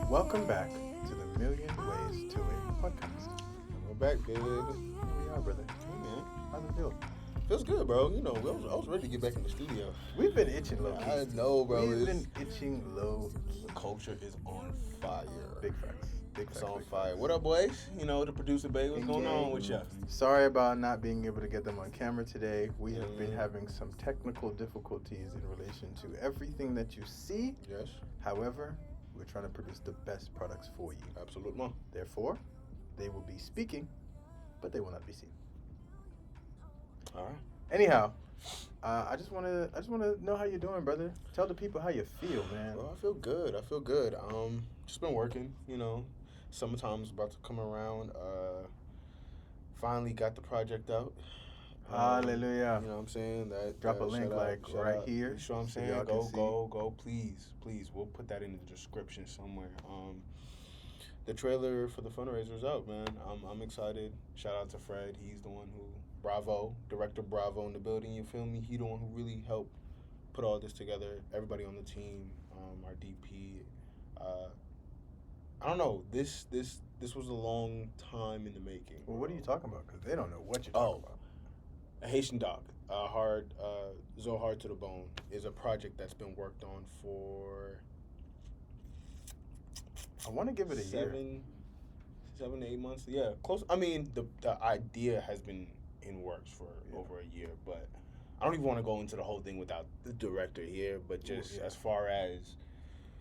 Welcome back to the Million Ways to Win podcast. We're back, baby. Here we are, brother. Hey, man. How's it feel? Feels good, bro. You know, I was ready to get back in the studio. We've been itching low key. I know, bro. We've been itching low key. The culture is on fire. Big facts. Big facts. It's on big fire. facts. What up, boys? You know, the producer, babe. What's going on with you? Sorry about not being able to get them on camera today. We have been having some technical difficulties in relation to everything that you see. Yes. However, we're trying to produce the best products for you. Absolutely. Therefore, they will be speaking, but they will not be seen. All right. Anyhow, I just wanna know how you're doing, brother. Tell the people how you feel, man. Well, I feel good. Just been working, you know. Summertime's about to come around. Finally got the project out. Hallelujah. You know what I'm saying? That Drop a link right here. You know what I'm so saying? y'all can see. Go, please. We'll put that in the description somewhere. The trailer for the fundraiser is out, man. I'm excited. Shout out to Fred. He's the one who, Director Bravo in the building. You feel me? He the one who really helped put all this together. Everybody on the team, our DP. I don't know. This was a long time in the making. Well, what are you talking about? Because they don't know what you're talking about. A Haitian Dog, So Hard to the Bone, is a project that's been worked on for I want to give it a year. 7 to 8 months. Yeah, close. I mean, the idea has been in works for over a year, but I don't even want to go into the whole thing without the director here. But just as far as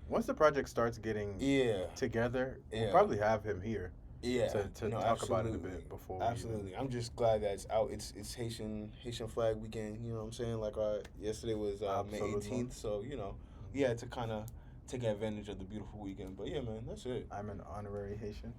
once the project starts getting together, we'll probably have him here. Yeah, to talk about it a bit before. Absolutely, I'm just glad that it's out. It's Haitian Flag Weekend. You know what I'm saying? Like yesterday was May 18th, so you know, to kind of take advantage of the beautiful weekend. But yeah, man, that's it. I'm an honorary Haitian.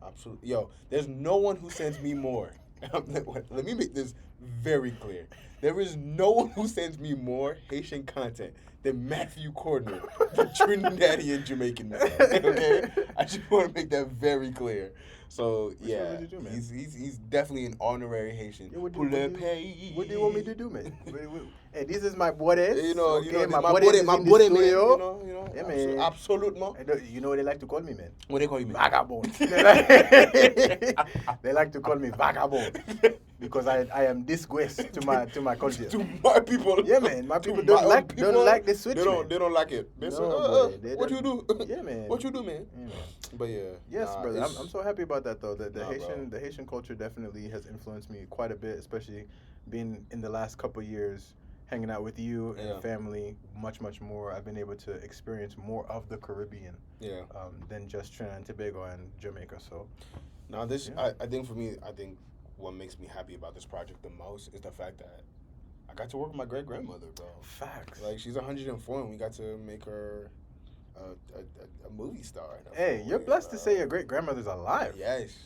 Absolutely, yo. There's no one who sends me more. Let me make this very clear. There is no one who sends me more Haitian content than Matthew Cordner, the Trinidadian Jamaican man. Okay, I just want to make that very clear. So yeah, what you do, man? He's definitely an honorary Haitian. Yeah, what do you want me to do, man? Hey, this is my boys. You know, my boys, man. You know, yeah, man. Absolutely. You know what they like to call me, man? What they call you, man? Vagabond. They like to call me vagabond because I am disgraced to my culture. To my people. Yeah, man. My people don't like the switch. They don't like it. They say, what you do? Yeah, man. What you do, man? Yeah, man. But yeah. Yes, brother. I'm so happy about that though. The Haitian culture definitely has influenced me quite a bit, especially being in the last couple of years hanging out with you and family much more. I've been able to experience more of the Caribbean than just Trinidad and Tobago and Jamaica. So now I think for me, what makes me happy about this project the most is the fact that I got to work with my great grandmother, bro. Facts. Like she's 104 and we got to make her a movie star. Hey, you're blessed to say your great grandmother's alive. Yes.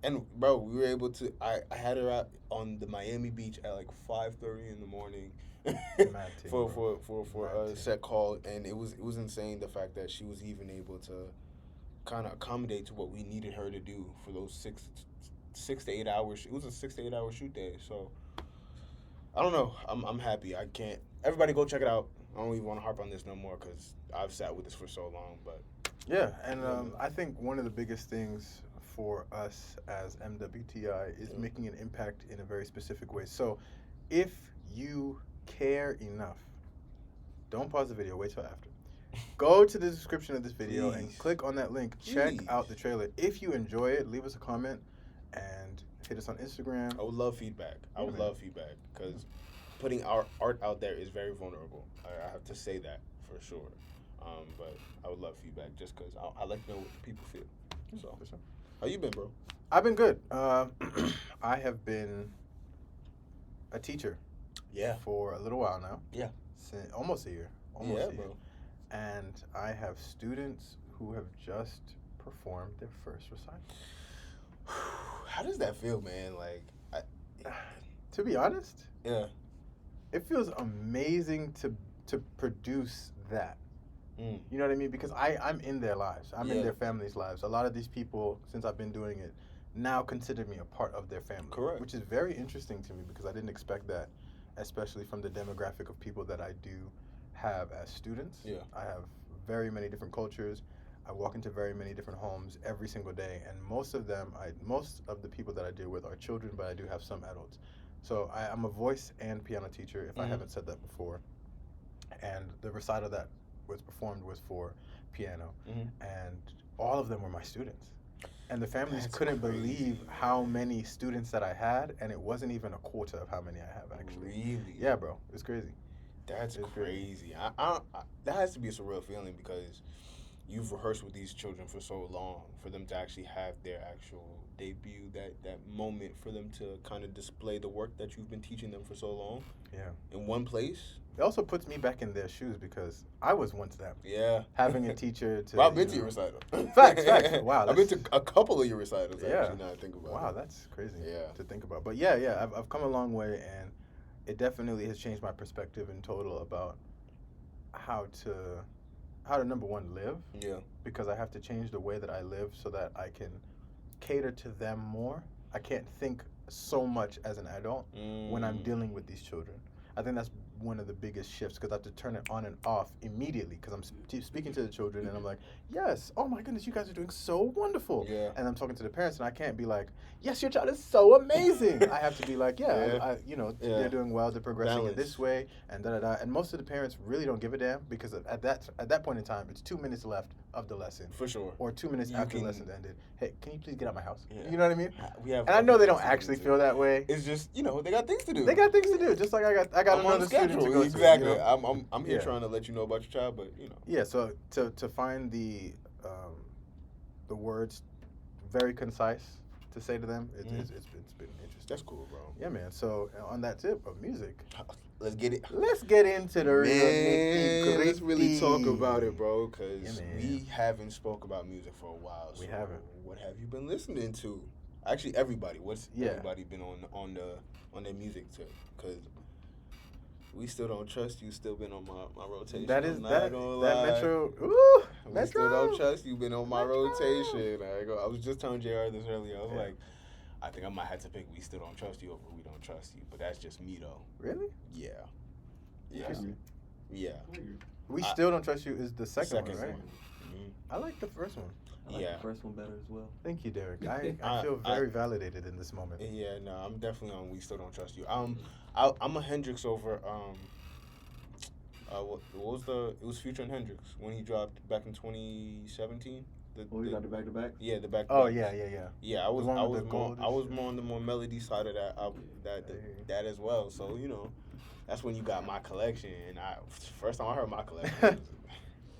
And bro, we were able to. I had her out on the Miami Beach at like 5:30 in the morning for a set call, and it was insane the fact that she was even able to kind of accommodate to what we needed her to do for those 6 to 8 hours. It was a 6 to 8 hour shoot day, so I don't know. I'm happy. I can't. Everybody go check it out. I don't even want to harp on this no more because I've sat with this for so long. But yeah, and I think one of the biggest things for us as MWTI is making an impact in a very specific way. So if you care enough, don't pause the video, wait till after. Go to the description of this video and click on that link. Check out the trailer. If you enjoy it, leave us a comment and hit us on Instagram. I would love feedback. I would love feedback because putting our art out there is very vulnerable. I have to say that for sure. But I would love feedback just because I like to know what the people feel. So. How you been, bro? I've been good. I have been a teacher. For a little while now. Yeah. Since almost a year. Bro. And I have students who have just performed their first recital. How does that feel, man? Like, to be honest, it feels amazing to produce that. You know what I mean? Because I'm in their lives. I'm in their families' lives. A lot of these people, since I've been doing it, now consider me a part of their family. Correct. Which is very interesting to me because I didn't expect that, especially from the demographic of people that I do have as students. Yeah. I have very many different cultures. I walk into very many different homes every single day, and most of the people that I deal with are children, but I do have some adults. So I'm a voice and piano teacher, if I Mhm. haven't said that before. And the recital that was performed was for piano, Mhm. and all of them were my students. And the families That's couldn't crazy, believe how man. many students that I had, and it wasn't even a quarter of how many I have actually. Really? Yeah, bro, it's crazy. That's It's crazy. crazy. That has to be a surreal feeling because you've rehearsed with these children for so long for them to actually have their actual debut, that moment for them to kind of display the work that you've been teaching them for so long Yeah. in one place. It also puts me back in their shoes because I was once them. Yeah. Having a teacher to, Well, I've been to your recital. Facts. Wow, I've been that's to a couple of your recitals yeah. actually. Now I think about Wow, it. that's crazy Yeah. to think about. But yeah, I've come a long way, and it definitely has changed my perspective in total about how to number one live, Yeah. because I have to change the way that I live so that I can cater to them more. I can't think so much as an adult when I'm dealing with these children. I think that's one of the biggest shifts because I have to turn it on and off immediately because I'm speaking to the children and I'm like, yes, oh my goodness, you guys are doing so wonderful. Yeah. And I'm talking to the parents and I can't be like, yes, your child is so amazing. I have to be like, yeah, Yeah. Yeah. they're doing well, they're progressing in Balance. this way, and da da da. And most of the parents really don't give a damn because at that point in time, it's 2 minutes left of the lesson. For sure. Or 2 minutes You after the can- lesson ended. Hey, can you please get out my house? Yeah. You know what I mean? We have And I know other they things don't to do, actually too. feel that way. It's just they got things to do. They got things to do, just like I got I'm on another student to schedule. go Exactly. to. You know? I'm here Yeah. trying to let you know about your child, but Yeah. So to find the words very concise to say to them, it's been interesting. That's cool, bro. Yeah, man. So on that tip of music, Let's get it. let's get into the real Man, let's really talk nitty-gritty. about it, bro, because Yeah, man. we haven't spoke about music for a while. We so haven't. What have you been listening to? Actually, everybody. What's Yeah. everybody been on their music tip? Because we still don't trust you. Still been on my rotation. That is I'm not that gonna that lie. Metro. Ooh, We Metro. still don't trust you. Been on my Metro. rotation. I was just telling JR this earlier. I was Yeah. like, I think I might have to pick We Still Don't Trust You over We Don't Trust You. But that's just me though. Really? Yeah. Yeah. Interesting. Yeah. We I- Still Don't Trust You is the second one, right? one. Mhm. I like the first one. I like Yeah. the first one better as well. Thank you, Derek. I feel very validated in this moment. Yeah, no, I'm definitely on We Still Don't Trust You. I'm a Hendrix over what was it was Future and Hendrix when he dropped back in 2017. You got the back to back? Yeah, the back. Oh back. yeah. Yeah, I The was one with the gold more on the more melody side of that album, that as well. So that's when you got my collection, and first time I heard my collection.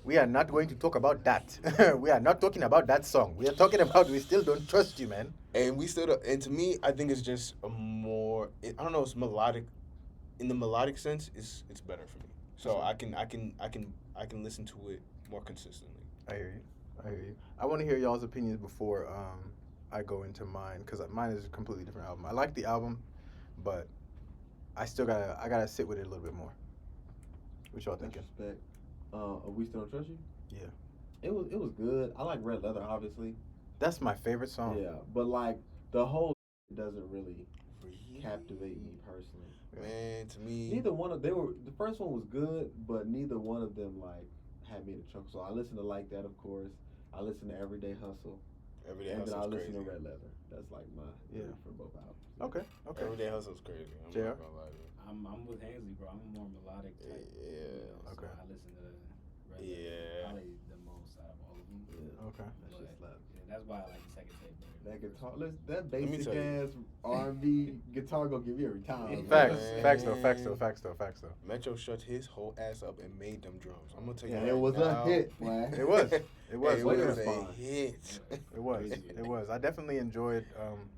We are not going to talk about that. We are not talking about that song. We are talking about We Still Don't Trust You, man. And we still, and to me, I think it's just a more. I don't know. It's melodic. In the melodic sense, it's better for me. So I can listen to it more consistently. I hear you. I want to hear y'all's opinions before I go into mine because mine is a completely different album. I like the album, but I gotta sit with it a little bit more. What y'all thinking? Respect. We Still Don't Trust You? Yeah. It was good. I like Red Leather, obviously. That's my favorite song. Yeah, but like the whole doesn't really captivate me personally. Man, to me, Neither one of the first one was good, but neither one of them like had me in a chuckle. So I listen to Like That, of course. I listen to Everyday Hustle. Everyday And then I Hustle's listen crazy. to Red Leather. That's like my three for both albums. Okay. Everyday Hustle's crazy. I'm JR? not gonna lie to you. I'm with Hansley, bro. I'm a more melodic type. Yeah. Okay. So I listen to Red Yeah. probably the most out of all of them. Yeah. Okay. That shit slaps. Yeah, that's why I like the second tape better. That guitar, that me basic tell you. ass R&B guitar gonna give you every time. Facts. Man. Facts though. Metro shut his whole ass up and made them drums. I'm gonna tell you. Yeah, right it was now, a hit, man. It was. It was. It Way was to a respond. hit. It was. It was. I definitely enjoyed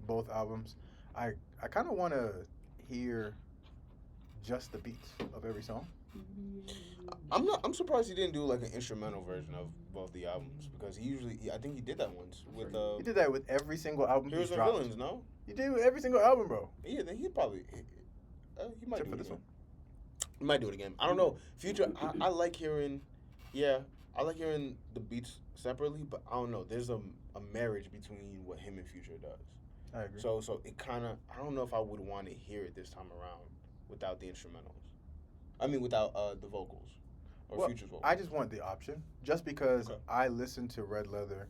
both albums. I kind of want to hear just the beats of every song. I'm surprised he didn't do like an instrumental version of both the albums because I think he did that once with He did that with every single album Heroes he's and dropped. Villains. No, He did it with every single album, bro. yeah, then he probably he might Except do for it this again. one. He might do it again. I don't know. Future, I like hearing, I like hearing the beats separately, but I don't know. There's a marriage between what him and Future does. I agree. So it kind of, I don't know if I would want to hear it this time around without the instrumentals. I mean, without the vocals. or Well, Future's vocals? I just want the option, just because Okay. I listened to Red Leather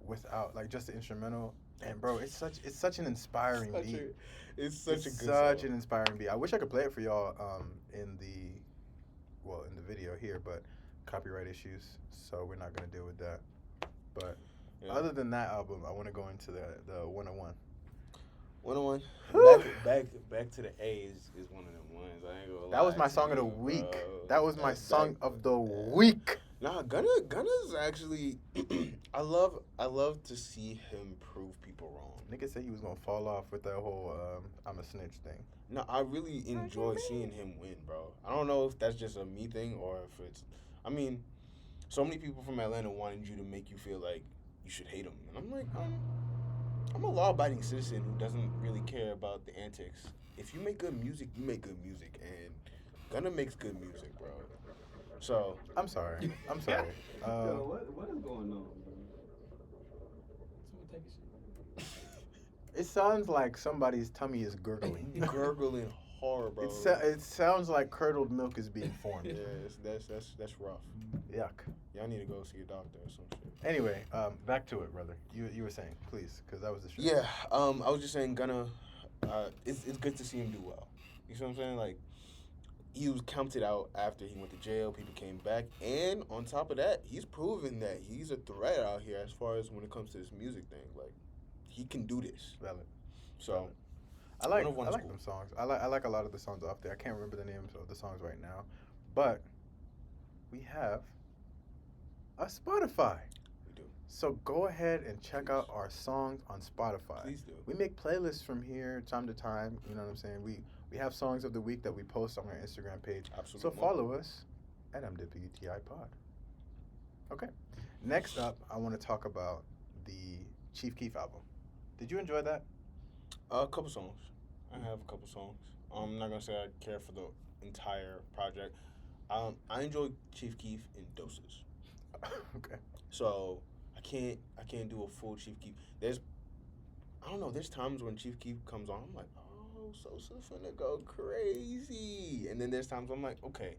without like just the instrumental, and bro, it's such an inspiring beat. It's such a It's good such song. an inspiring beat. I wish I could play it for y'all in the video here, but copyright issues, so we're not gonna deal with that. But Yeah. other than that album, I want to go into the 101. 101. Whew. Back to the A is one of them ones. I ain't gonna lie. That was my to song of the you, week. bro. That was my That's song back- of the yeah. week. Nah, Gunna's actually. I love to see him prove people wrong. Nigga said he was gonna fall off with that whole I'm a snitch thing. No, I really enjoy seeing him win, bro. I don't know if that's just a me thing or if it's. I mean, so many people from Atlanta wanted you to make you feel like you should hate him, and I'm like, I'm a law-abiding citizen who doesn't really care about the antics. If you make good music, you make good music, and Gunna makes good music, bro. So I'm sorry. I'm sorry. Yo, what is going on, bro? Someone take a shit. It sounds like somebody's tummy is gurgling. gurgling hard, bro. It sounds like curdled milk is being formed. Yeah, that's rough. Yuck. Y'all need to go see a doctor or some shit. Anyway, back to it, brother. You were saying, please, because that was the show. Yeah, I was just saying, Gunna, it's good to see him do well. You see what I'm saying? Like, he was counted out after he went to jail. People came back, and on top of that, he's proven that he's a threat out here as far as when it comes to this music thing. Like, he can do this. Valid. So, I like 101 is cool. them songs. I like a lot of the songs off there. I can't remember the names of the songs right now, but we have a Spotify. we do. So go ahead and check Please. out our songs on Spotify. Please do. We make playlists from here time to time. You know what I'm saying? We have songs of the week that we post on our Instagram page. Absolutely. So follow us at MWTI Pod. Okay. Next up, I want to talk about the Chief Keef album. Did you enjoy that? A couple songs. I have a couple songs. I'm not gonna say I care for the entire project. I enjoy Chief Keef in doses. Okay. So I can't do a full Chief Keef. I don't know. There's times when Chief Keef comes on, I'm like, oh, Sosa finna go crazy, and then there's times I'm like, okay,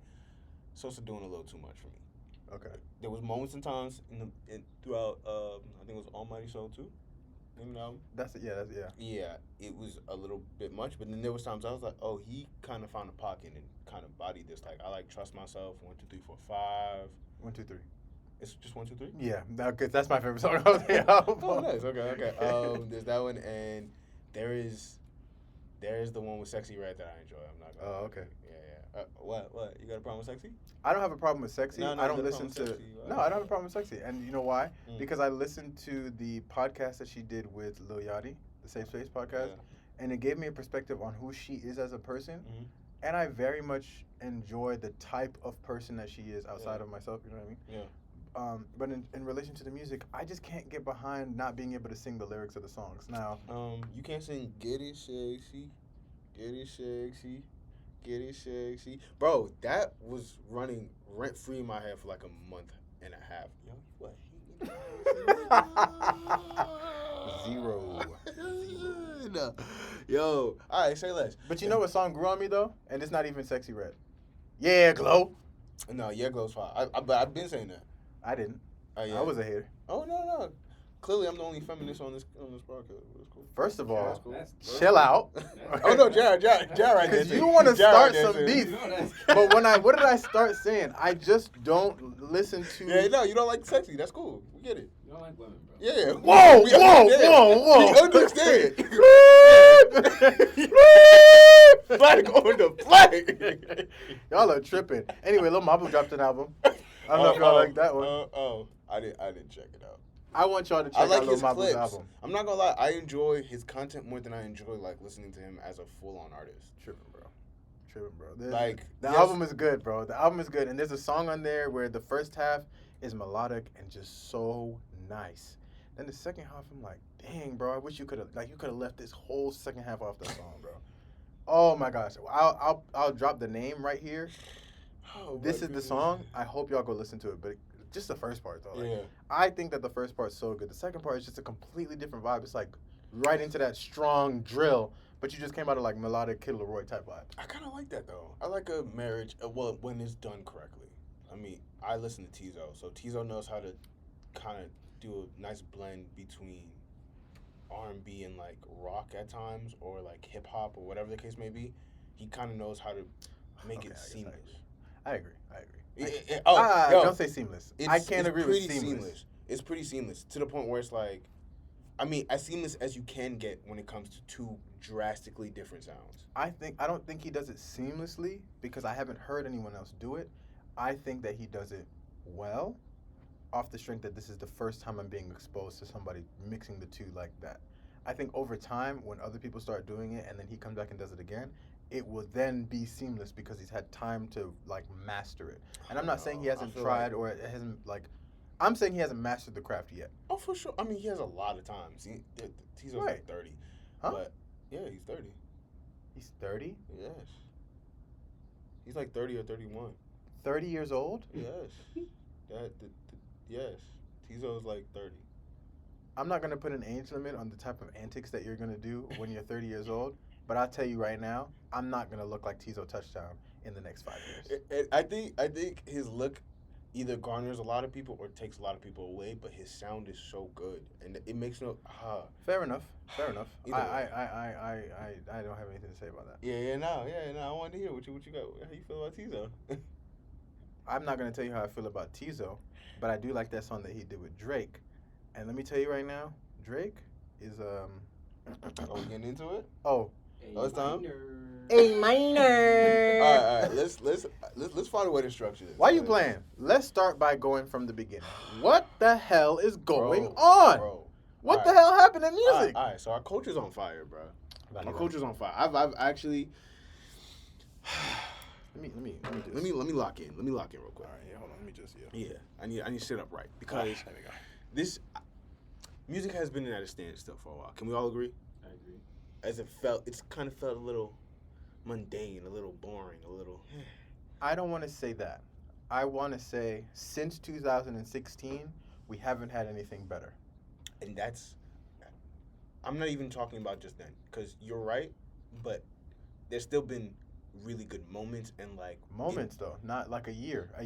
Sosa doing a little too much for me. Okay. There was moments and times throughout. I think it was Almighty Soul too. You know. That's it. Yeah. Yeah, it was a little bit much, but then there was times I was like, oh, he kind of found a pocket and kind of bodied this. Like, I like Trust Myself, 1, 2, 3, 4, 5. 1, 2, 3. It's just 1, 2, 3. Yeah. That's my favorite song of the album. Oh, nice. Okay. There's that one, and there is the one with Sexy Red that I enjoy. I'm not gonna. Oh, okay. Yeah. What? You got a problem with Sexy? I don't have a problem with Sexy. No, I don't you got a listen problem to. with Sexy. No, I don't have a problem with Sexy, and you know why? Mm. Because I listened to the podcast that she did with Lil Yachty, the Safe Space podcast, and it gave me a perspective on who she is as a person, Mhm. and I very much enjoy the type of person that she is outside Yeah. of myself. You know what I mean? Yeah. But in relation to the music, I just can't get behind not being able to sing the lyrics of the songs. Now, You can't sing "Get It Sexy," "Get It Sexy," "Get It Sexy," bro. That was running rent free in my head for like a month and a half. Yo, what? Zero. No. Yo, all right, say less. but you know what song grew on me though, and it's not even Sexy Red. Yeah, Glow. No, yeah, Glow's fine. But I've been saying that. I didn't. Oh yeah. I was a hater. Oh no. Clearly, I'm the only feminist on this podcast. It's cool. First of all, That's cool. That's- chill out. Oh no, Jared right there. Because too. you want to Jared right start there, some too. beef. You know that's- But what did I start saying? I just don't listen to. Yeah, no, you don't like sexy. That's cool. We get it. You don't like women, bro. Yeah. Whoa, We whoa, understand. whoa, We whoa. understand. Flag on the flag. Y'all are tripping. Anyway, Lil Mama dropped an album. I don't know if y'all like that one. I didn't check it out. I want y'all to check I like out Lil his Mama's clips. album. I'm not gonna lie. I enjoy his content more than I enjoy like listening to him as a full-on artist. Tripping, bro. Like, The yes. album is good, bro. The album is good, and there's a song on there where the first half is melodic and just so nice. Then the second half, I'm like, dang, bro. I wish you could have left this whole second half off that song, bro. Oh my gosh, I'll drop the name right here. Oh, This my is the goodness. song. I hope y'all go listen to it, but just the first part though. Like, Yeah. I think that the first part's so good. The second part is just a completely different vibe. It's like right into that strong drill, but you just came out of like melodic Kid Laroi type vibe. I kind of like that though. I like a marriage. Well, when it's done correctly. I mean, I listen to Tizo, so Tizo knows how to kind of do a nice blend between R&B and like rock at times, or like hip hop, or whatever the case may be. He kind of knows how to make Okay, it I guess seamless. I agree. Yo, Don't say seamless. I can't agree with seamless. It's pretty seamless to the point where it's like, I mean, as seamless as you can get when it comes to two drastically different sounds. I don't think he does it seamlessly because I haven't heard anyone else do it. I think that he does it well, off the strength that this is the first time I'm being exposed to somebody mixing the two like that. I think over time, when other people start doing it and then he comes back and does it again, it will then be seamless because he's had time to like master it. And I'm not saying he hasn't tried or it hasn't like. I'm saying he hasn't mastered the craft yet. Oh, for sure. I mean, he has a lot of times. He's Right. like 30. Huh? But yeah, he's 30. He's 30. Yes. He's like 30 or 31. 30 years old. Yes. Yes. Tizo's like 30. I'm not gonna put an age limit on the type of antics that you're gonna do when you're 30 years old. But I'll tell you right now, I'm not gonna look like Tizo Touchdown in the next 5 years. I think his look either garners a lot of people or takes a lot of people away, but his sound is so good, and it makes no. Fair enough. Fair enough. Either I don't have anything to say about that. Yeah. No. I wanted to hear what you got. How you feel about Tizo? I'm not gonna tell you how I feel about Tizo, but I do like that song that he did with Drake. And let me tell you right now, Drake is Are we getting into it? oh it's time? A minor. All right. Let's find a way to structure this. Why you playing? Let's start by going from the beginning. What the hell is going Bro, on? Bro. What All the right. hell happened in music? All right. So our culture's on fire, bro. Valid. Our culture's on fire. I've actually. Let me just. Let me lock in. Let me lock in real quick. All right, yeah, hold on. Let me just Yeah, I need to sit up right because there we go. this music has been at a standstill for a while. Can we all agree? I agree. As it's kind of felt a little mundane, a little boring, a little. I don't want to say that. I want to say since 2016, we haven't had anything better. And I'm not even talking about just then, because you're right, but there's still been really good moments and like Moments though, not like a year of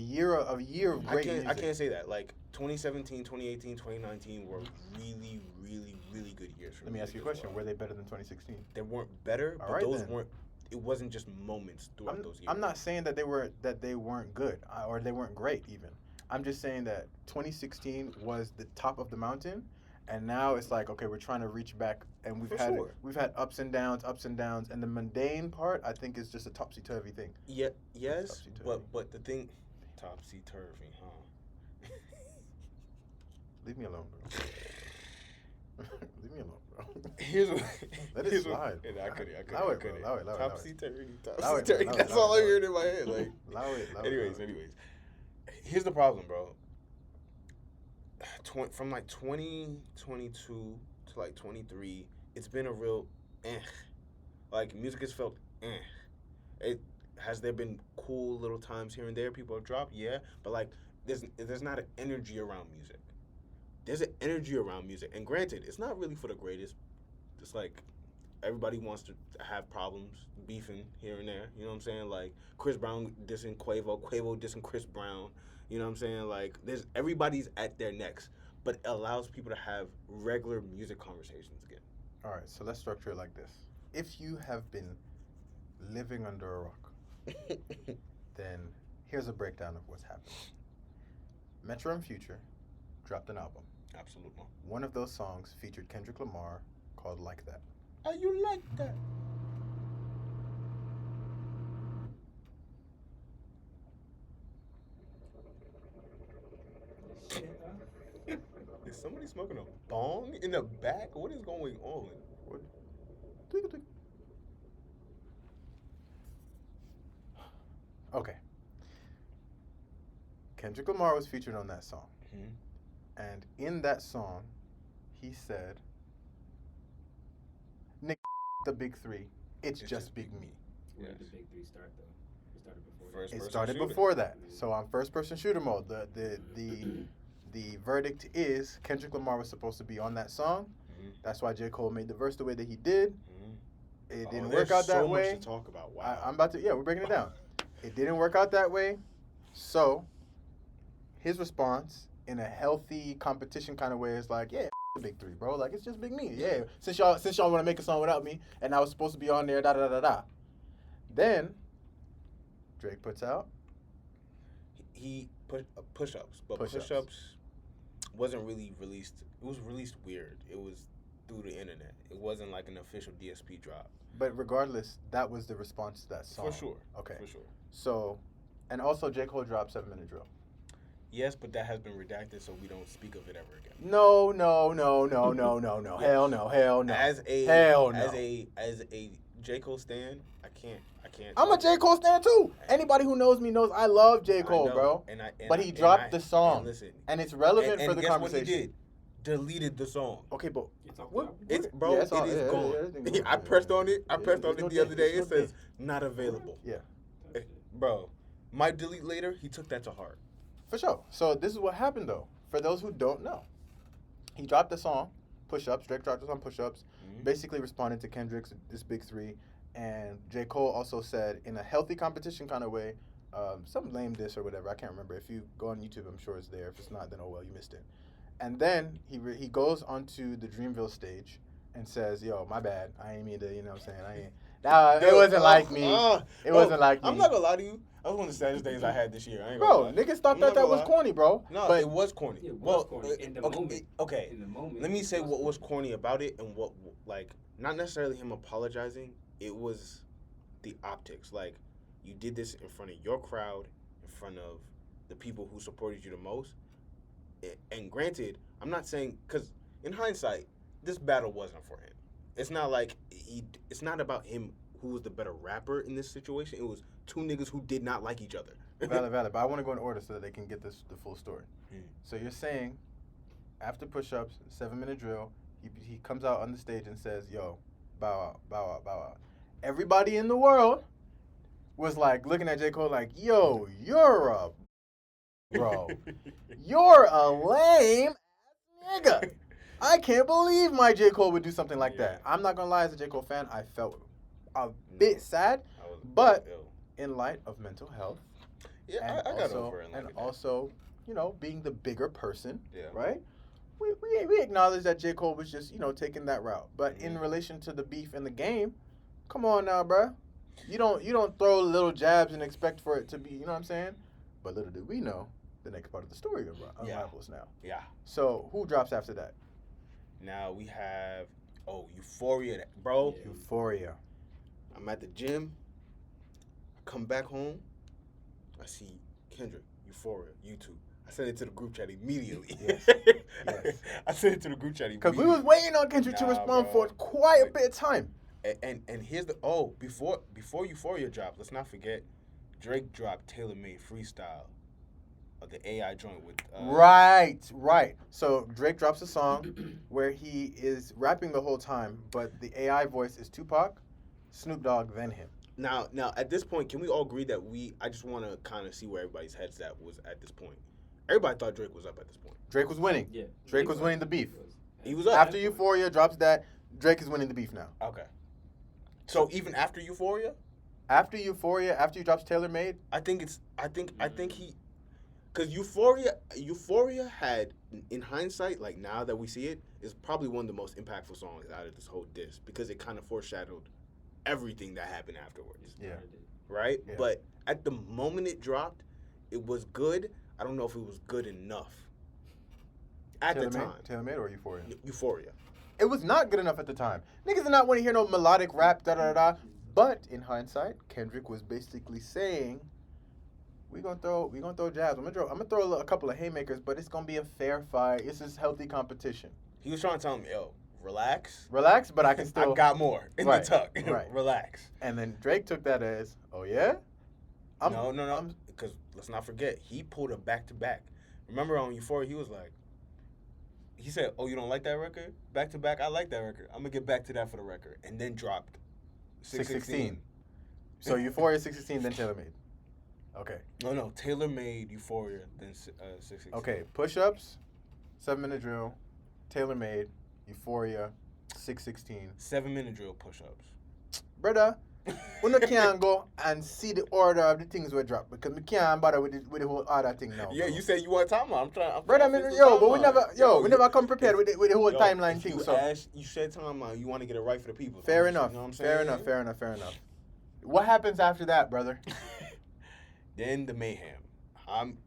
great music. I can't say that. Like 2017, 2018, 2019 were really, really, really good years for Let me ask you a question: Were they better than 2016? They weren't better, All but right, those then. weren't. It wasn't just moments throughout those years. I'm not saying that they weren't good or they weren't great even. I'm just saying that 2016 was the top of the mountain, and now it's like, okay, we're trying to reach back, and we've had ups and downs, and the mundane part I think is just a topsy turvy thing. Yeah, yes, Topsy-turvy. but the thing, topsy turvy, huh? Leave me alone, bro. Leave me alone, bro. Here's what. Let it slide. I couldn't. Allow it, bro. Allow it. Topsy turvy, Allow it, topsy turvy. allow it, That's allow all it, I'm allow hearing it. in my head. Like, Allow anyways, it. here's the problem, bro. From like 2022 to like 23, it's been a real like music has felt Has there been cool little times here and there people have dropped? Yeah, but like there's not an energy around music. There's an energy around music, and granted, it's not really for the greatest. It's like everybody wants to have problems, beefing here and there. You know what I'm saying? Like Chris Brown dissing Quavo dissing Chris Brown. You know what I'm saying? Like everybody's at their necks, but it allows people to have regular music conversations again. All right, so let's structure it like this. If you have been living under a rock, then here's a breakdown of what's happened. Metro and Future dropped an album. Absolutely. One of those songs featured Kendrick Lamar called Like That. Are you like that? Is somebody smoking a bong in the back? What is going on? What? Tweak, tweak. Okay. Kendrick Lamar was featured on that song. Mm-hmm. And in that song, he said, "Nick, the big three. It's just big me." Where did the big three start though? It started before. First It person started shooter. before that. So on first person shooter mode, the verdict is Kendrick Lamar was supposed to be on that song. Mm-hmm. That's why J. Cole made the verse the way that he did. Mm-hmm. It didn't work out that way. There's so much to talk about. Wow. I'm about to, we're breaking it down. It didn't work out that way. So his response in a healthy competition kind of way is like, yeah, the big three, bro. Like, it's just Big Me. Yeah. Since y'all want to make a song without me, and I was supposed to be on there, da da da da. Then Drake puts out He put push-ups, but Push-Ups. push-ups wasn't really released. It was released weird. It was through the internet. It wasn't like an official DSP drop. But regardless, that was the response to that song. For sure. Okay. For sure. So, and also J. Cole dropped 7 Minute Drill. Yes, but that has been redacted, so we don't speak of it ever again. No. Hell no. As a Hell no. as a J. Cole stan, I can't. I'm a J. Cole stan too. Anybody who knows me knows I love J. Cole, know, bro. But he dropped the song. And listen, And it's relevant and for the guess conversation. What he did? Deleted the song. Okay, but It's all what? out. It's Yeah, bro. it's all- It is yeah, gone. everything is I gone. pressed on it. I Yeah, pressed on there's no it the other date, day. there's It no says not available. Yeah, Bro, my delete later. He took that to heart. for sure. So this is what happened though. For those who don't know, he dropped the song Push Ups. Drake dropped the song Push Ups. Mhm. Basically responded to Kendrick's this big three, and J. Cole also said in a healthy competition kind of way, some lame diss or whatever. I can't remember. If you go on YouTube, I'm sure it's there. If it's not, then oh well, you missed it. And then he goes onto the Dreamville stage and says, "Yo, my bad. I ain't mean to. You know what I'm saying? I ain't. Nah, it wasn't like me. It wasn't like me. I'm not gonna lie to you. That was one of the saddest days I had this year. I ain't Bro, gonna lie. niggas thought I'm that not was gonna lie. corny, bro. No, but it was corny. It was Well, corny in the moment. Okay. In the moment. Let me say it what was corny about it and what, like, not necessarily him apologizing. It was the optics. Like, you did this in front of your crowd, in front of the people who supported you the most. And granted, I'm not saying, because in hindsight, this battle wasn't for him. It's not like it's not about him who was the better rapper in this situation. It was two niggas who did not like each other. Valid. But I want to go in order so that they can get the full story. Mm. So you're saying, after push-ups, 7 Minute Drill, he comes out on the stage and says, "Yo, bow out, bow out, bow out." Everybody in the world was like looking at J. Cole like, "Yo, you're a bro, you're a lame ass nigga." I can't believe my J. Cole would do something like that. I'm not gonna lie, as a J. Cole fan, I felt a bit sad, I was but ill. in light of mental health. Yeah, I got over it. And like also, you know, being the bigger person, Yeah. right? We acknowledge that J. Cole was just, you know, taking that route. But in Mhm. relation to the beef in the game, come on now, bruh. You don't throw little jabs and expect for it to be, you know what I'm saying? But little did we know, the next part of the story unravels now. Yeah. So who drops after that? Now we have Euphoria, bro. Yeah. Euphoria. I'm at the gym. I come back home. I see Kendrick, Euphoria, YouTube. I sent it to the group chat immediately. Yes. Yes. I sent it to the group chat Because immediately. we was waiting on Kendrick to Nah, respond bro. for quite a bit of time. And here's the before Euphoria dropped, let's not forget Drake dropped Tailor Made Freestyle of the AI joint with Right. So Drake drops a song where he is rapping the whole time, but the AI voice is Tupac, Snoop Dogg, then him. Now at this point, can we all agree that I just want to kind of see where everybody's heads at was at this point. Everybody thought Drake was up at this point. Drake was winning. Yeah. Drake was winning the beef. He was up. After Euphoria drops that, Drake is winning the beef now. Okay. So even after Euphoria, After he drops Tailor Made, I think he, because Euphoria had, in hindsight, like now that we see it, is probably one of the most impactful songs out of this whole disc because it kind of foreshadowed everything that happened afterwards, Yeah. right? Yeah. But at the moment it dropped, it was good. I don't know if it was good enough at the time. Tailor Made or Euphoria? Euphoria. It was not good enough at the time. Niggas did not want to hear no melodic rap, da. But in hindsight, Kendrick was basically saying, we gonna throw jabs. I'm gonna throw a couple of haymakers, but it's gonna be a fair fight. It's just healthy competition. He was trying to tell him, yo, relax. Relax, but I can still. I got more in Right, the tuck. right. Relax. And then Drake took that as, oh yeah? No. Because let's not forget, he pulled a back-to-back. Remember on Euphoria, he said, oh, you don't like that record? Back-to-back, I like that record. I'm going to get back to that for the record. And then dropped 616. So Euphoria 616, then Tailor Made. Okay. No. Tailor Made Euphoria, then 616. Okay, push-ups, 7 Minute Drill, Tailor Made, Euphoria, 616. 7-minute drill push-ups. Brother, We no can't go and see the order of the things we drop because we can't bother with the whole order thing now. Yeah, bro. you said you want timeline. I'm trying. Brother, I mean, but we never come prepared with the whole Yo, timeline if thing. You so you said timeline. You want to get it right for the people. fair You enough. know what I'm saying? Fair enough. What happens after that, brother? Then the mayhem.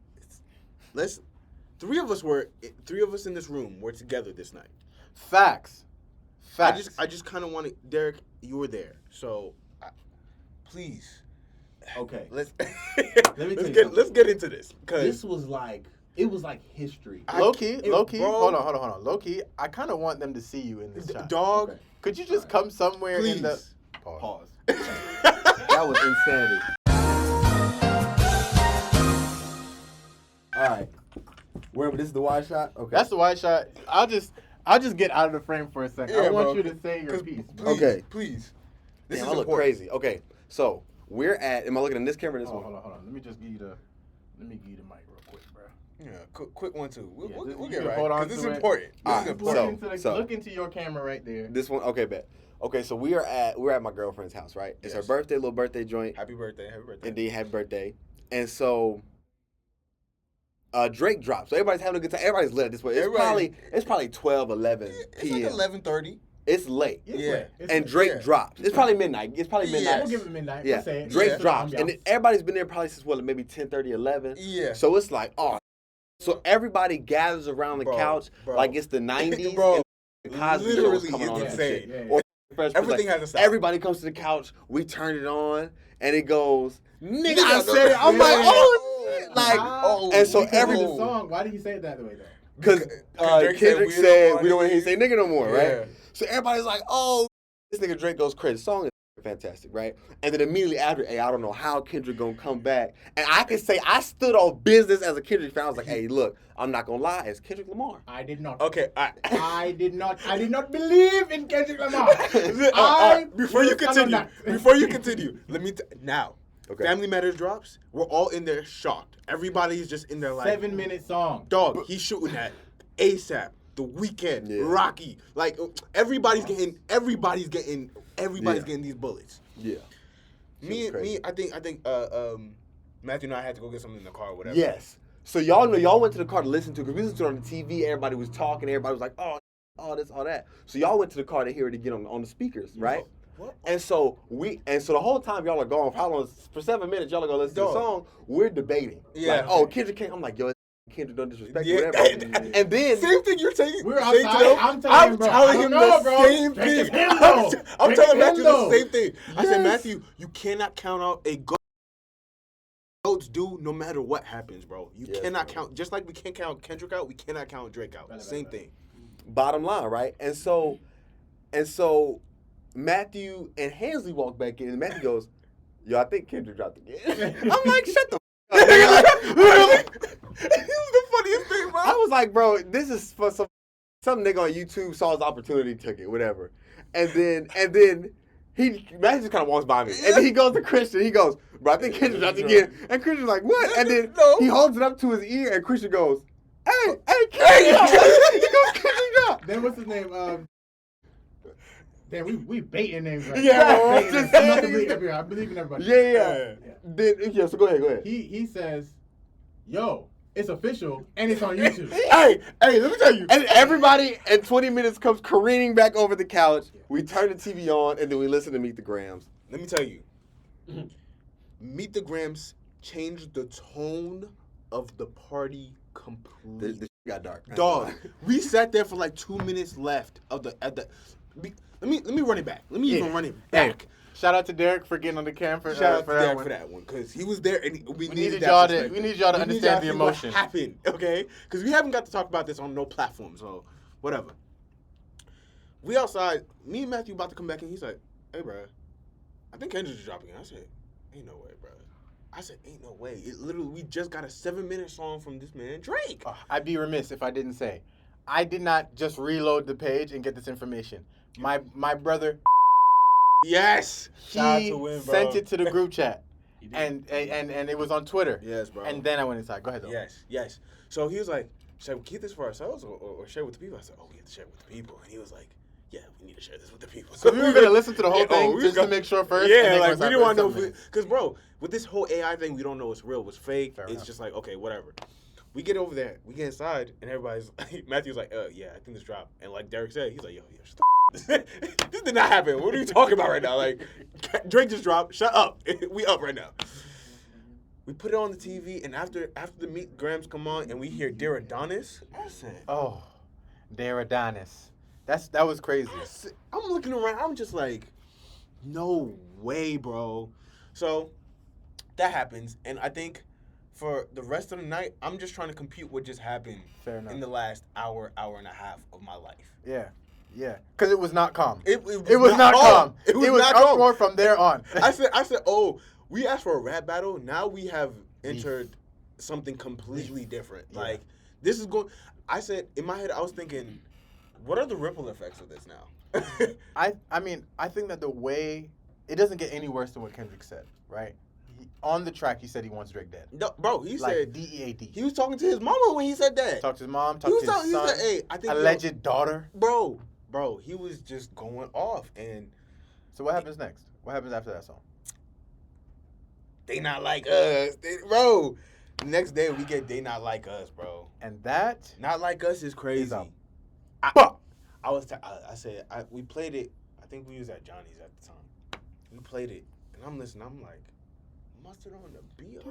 Three of us in this room were together this night. Facts. I just kind of wanted, Derek, you were there, so please. Okay. Let's let's get into this because this was like history. Low key. bro. Hold on. Low key, I kind of want them to see you in this shot. dog. Okay. Could you just come somewhere Please. in the Pause. That was insanity. All right. Wherever this is the wide shot. Okay. That's the wide shot. I'll just get out of the frame for a second. I want you to say your piece. Bro. Please, please. This Damn, is I look important. crazy. Okay, so we're at. Am I looking in this camera? Or this one? Hold on. Let me give you the mic real quick, bro. Yeah, quick one too. We'll you get can right hold on because this to is it. important. This All is right, important. so- Look into your camera right there. This one. Okay, bet. Okay, so we're at my girlfriend's house, right? It's her Yes. birthday, little birthday joint. Happy birthday. And then happy birthday. And so Drake drops. So everybody's having a good time. Everybody's lit at this point. It's probably 12, 11 It's p.m. like 11:30. It's late. Yeah. And Drake drops. It's probably midnight. Yes. We'll give it midnight. Yeah. We'll say it. Drake Yeah. drops. Ambiance. And then everybody's been there probably since maybe 10:30, 11. Yeah. So it's like, oh. So everybody gathers around the Bro, couch bro. like it's the 90s. Bro, and Cosby Show literally is coming on and insane. shit. Yeah. Or Fresh Prince, Everything like, has a sound. everybody comes to the couch, we turn it on, and it goes, nigga, I Nigga, said it. I'm yeah. like, oh, shit. Like, Oh, and so Because every in the song, why did he say it that way though? because Drake Kendrick said, said we don't want to hear you say nigga no more, Yeah. right? So everybody's like, oh, this nigga Drake goes crazy. The song is fantastic, right? And then immediately after, hey, I don't know how Kendrick gonna come back. And I can say I stood on business as a Kendrick fan. I was like, hey, look, I'm not gonna lie, it's Kendrick Lamar. I did not. Okay. I did not believe in Kendrick Lamar. Before you continue, let me now. Okay. Family Matters drops. We're all in there shocked. Everybody's just in there like 7-minute song. dog. He's shooting that ASAP, The Weeknd, Yeah. Rocky. Like everybody's getting these bullets. Yeah. Me, crazy. I think Matthew and I had to go get something in the car or whatever. Yes. So y'all know y'all went to the car to listen to it because we listened to it on the TV. Everybody was talking. Everybody was like, oh, all this, all that. So y'all went to the car to hear it again on the speakers, right? What? And so the whole time y'all are gone for how long? For 7 minutes, y'all are gonna listen to the song. We're debating. Yeah. Like, oh, Kendrick came. I'm like, yo, Kendrick don't disrespect Yeah. whatever. And then Same thing you're saying. We're saying outside. to them. I'm telling him, bro. telling I him don't know, the bro. same Drake is thing. him, though. I'm Drake telling is Matthew him, though. the same thing. I said, Yes. Matthew, you cannot count out a goat. Goats do no matter what happens, bro. You Yes, cannot bro. count. Just like we can't count Kendrick out, we cannot count Drake out. Same thing. bottom line, right? And so Matthew and Hansley walk back in, and Matthew goes, yo, I think Kendrick dropped again. I'm like, shut the f up. Literally. This is the funniest thing, bro. I was like, bro, this is for some nigga on YouTube saw his opportunity, took it, whatever. And then Matthew just kind of walks by me. And then he goes to Christian. He goes, bro, I think Kendrick dropped again. And Christian's like, what? And then No. he holds it up to his ear, and Christian goes, hey, Kendrick dropped. He goes, Kendrick dropped. Then what's his name? Damn, we baiting names right Yeah, now. bro. Baiting names. I'm not to believe everybody. I believe in everybody. Yeah. Then, so go ahead. He says, yo, it's official and it's on YouTube. Hey, let me tell you. And everybody in 20 minutes comes careening back over the couch. We turn the TV on, and then we listen to Meet the Grams. Let me tell you. Meet the Grams changed the tone of the party completely. The got dark. Dog, we sat there for like 2 minutes left of the. Let me run it back. Let me even run it back. Shout out to Derek for getting on the cam for, Shout out for to that Derek one. for that one because he was there and we needed needed that y'all to- perspective. we need y'all to We understand the see emotion. What happened, okay? Because we haven't got to talk about this on no platform, so whatever. We outside. Me and Matthew about to come back and he's like, "Hey, bro, I think Kendrick's dropping." I said, "Ain't no way, bro." I said, "Ain't no way." It literally, we just got a 7-minute song from this man Drake. I'd be remiss if I didn't say, I did not just reload the page and get this information. My brother, Yes. Shout out he to him, bro. sent it to the group chat, and it was on Twitter. Yes, bro. And then I went inside. Go ahead, though. Yes. So he was like, should we keep this for ourselves or share it with the people? I said, oh, we have to share it with the people. And he was like, yeah, we need to share this with the people. So we were gonna listen to the whole Yeah, thing we just got- to make sure first. Yeah, and then like once we I didn't want to heard know something. because bro, with this whole AI thing, we don't know what's real, what's fake. Fair It's enough. just like okay, whatever. We get over there, we get inside, and everybody's Matthew's like, yeah, I think this dropped, and like Derek said, he's like, yo, shut the this did not happen. What are you talking about right now? Like Drake just dropped. Shut up. We up right now. We put it on the TV, and after the Meet Grams come on, and we hear Dear Adonis, I said, Oh, Dear Adonis. That was crazy. I'm looking around. I'm just like, no way, bro. So that happens, and I think for the rest of the night, I'm just trying to compute what just happened Fair enough. in the last hour and a half of my life. Yeah, because it was not calm. It was not calm. It was not uproar calm. from there on. I said, oh, we asked for a rap battle. Now we have entered something completely different. Yeah. Like this is going. I said in my head, I was thinking, what are the ripple effects of this now? I mean, I think that the way it doesn't get any worse than what Kendrick said, right? On the track, he said he wants Drake dead. No, bro, he Like said DEAD. he was talking to his mama when he said that. Talked to his mom, He talked was to his talking. He son, said, "Hey, I think alleged daughter. bro, he was just going off, and So what happens next? What happens after that song? they not like us, bro." The next day we get "They Not Like Us," bro. And that Not like us is crazy. is a I said we played it. I think we was at Johnny's at the time. We played it, and I'm listening. I'm like, mustard on the beat.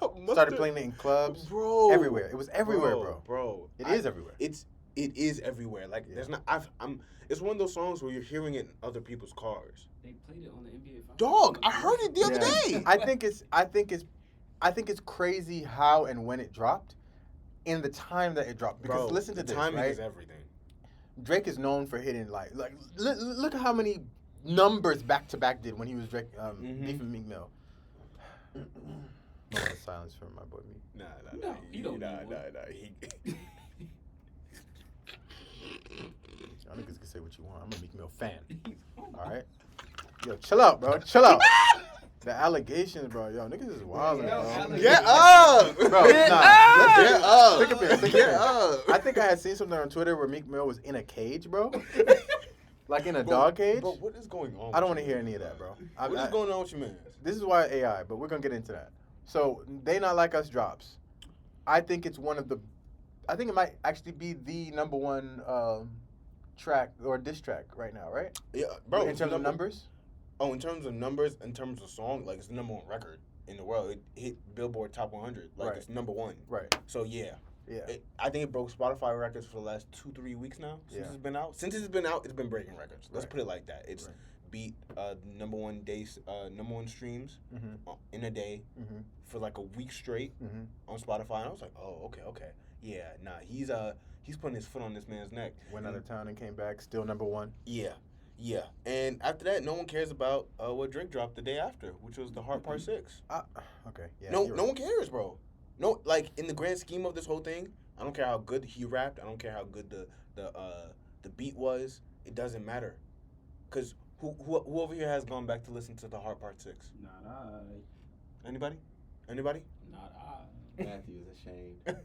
Yo, started playing it in clubs, bro, everywhere. It was everywhere, bro. Bro, It is everywhere. It is everywhere. Like Yeah. there's not. It's one of those songs where you're hearing it in other people's cars. They played it on the NBA Finals. Dog, I heard it the other Yeah. day. I think it's crazy how and when it dropped, in the time that it dropped. Because Bro, listen to the this, timing right? is everything. Drake is known for hitting look at how many numbers back to back did when he was Drake beefing Meek Mill. Moment of silence for my boy Meek. No, you don't need one. Y'all niggas can say what you want. I'm a Meek Mill fan. All right. Yo, chill out, bro. Chill out. The allegations, bro. Yo, niggas is wild, bro. Get up, Bro, Get nah, up. let's Get up. Take a piss. Take a Get piss. up. I think I had seen something on Twitter where Meek Mill was in a cage, bro. Like in a Bro, dog cage. Bro, what is going on? I don't with want to you, hear man? any of that, bro. What is going on with your man? This is why AI, but we're gonna get into that. So They Not Like Us drops. I think it's one of the. I think it might actually be the number one track or diss track right now, right? Yeah, bro. In terms of numbers. Oh, in terms of numbers, in terms of song, like it's the number one record in the world. It hit Billboard Top 100. Like Right. it's number one. Right. So yeah. Yeah. I think it broke Spotify records for the last 2-3 weeks now since Yeah. it's been out. Since it's been out, it's been breaking records. Let's Right. put it like that. It's Right. beat number one streams Mm-hmm. in a day Mm-hmm. for like a week straight Mm-hmm. on Spotify. And I was like, oh, okay, yeah, nah, he's putting his foot on this man's neck. Went out of town and came back, still number one. Yeah. And after that, no one cares about what Drake dropped the day after, which was the Heart Part 6. Okay. Yeah. No you're no right. one cares, bro. No, like in the grand scheme of this whole thing, I don't care how good he rapped. I don't care how good the beat was. It doesn't matter, cause who over here has gone back to listen to the Heart Part 6? Not I. Anybody? Not I. Matthew is ashamed.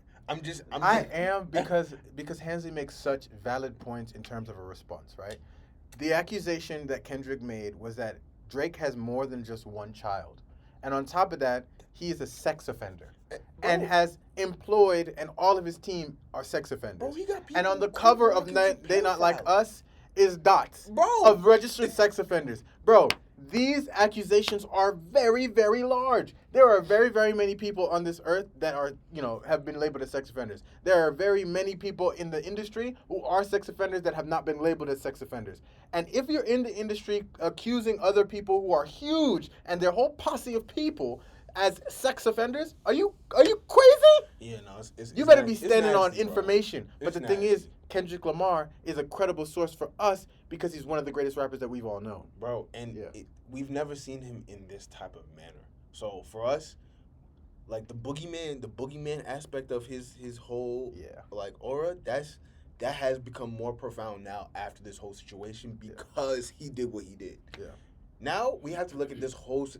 I am because Hansley makes such valid points in terms of a response, right? The accusation that Kendrick made was that Drake has more than just one child. And on top of that, he is a sex offender and has employed, and all of his team are sex offenders. Bro, he got people And on the cover of They Not Like Us is dots Bro. of registered sex offenders. Bro, these accusations are very, very large. There are very, very many people on this earth that are, have been labeled as sex offenders. There are very many people in the industry who are sex offenders that have not been labeled as sex offenders. And if you're in the industry accusing other people who are huge and their whole posse of people as sex offenders, are you crazy? Yeah, no, You better be it's standing on nasty, bro. information. But It's the thing nasty. is, Kendrick Lamar is a credible source for us because he's one of the greatest rappers that we've all known. Bro, and Yeah. we've never seen him in this type of manner. So for us, like the boogeyman aspect of his whole Yeah. like aura, that has become more profound now after this whole situation because he did what he did. Yeah. Now we have to look at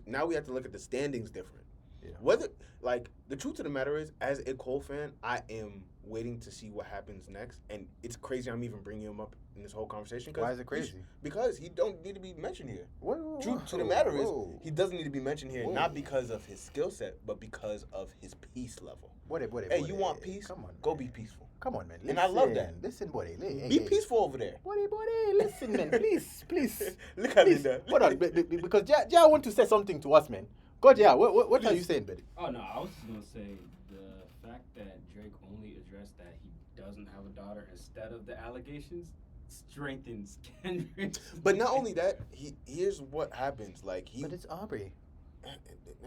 now we have to look at the standings different. Yeah. Whether like the truth of the matter is, as a Cole fan, I am waiting to see what happens next, and it's crazy. I'm even bringing him up in this whole conversation. Why is it crazy? Because he don't need to be mentioned here. Whoa, Truth to the matter is, whoa. he doesn't need to be mentioned here, Whoa. not because of his skill set, but because of his peace level. What Hey, you want peace? Come on, Go man. be peaceful. Come on, man. And I love that. Listen, buddy. Be peaceful over there. Buddy, listen, man. Please. Look at Please. Linda. Hold on, because Ja want to say something to us, man. God, yeah. What are you saying, buddy? Oh no, I was just gonna say the fact that Drake only addressed that he doesn't have a daughter instead of the allegations strengthens Kendrick's. But not only that, here's what happens. Like But it's Aubrey.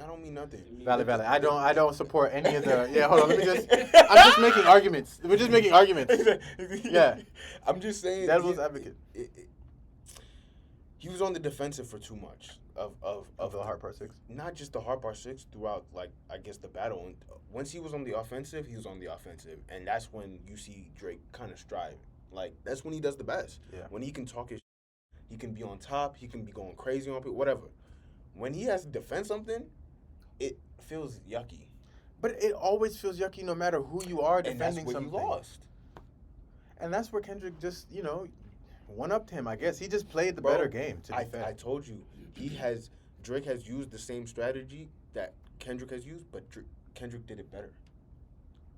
I don't mean nothing. Valid. I don't support any of the. Yeah, hold on. I'm just making arguments. We're just making arguments. Yeah. I'm just saying. Devil's advocate. He was on the defensive for too much of the hard part 6. Not just the hard part 6 throughout, like, I guess the battle. And once he was on the offensive, he was on the offensive, and that's when you see Drake kind of strive. Like, that's when he does the best. Yeah. When he can talk his, he can be on top. He can be going crazy on people. Whatever. When he has to defend something, it feels yucky. But it always feels yucky no matter who you are defending And that's where something. he lost. And that's where Kendrick just, one-upped him, I guess. He just played the better game, to be fair. I told you, Drake has used the same strategy that Kendrick has used, but Kendrick did it better.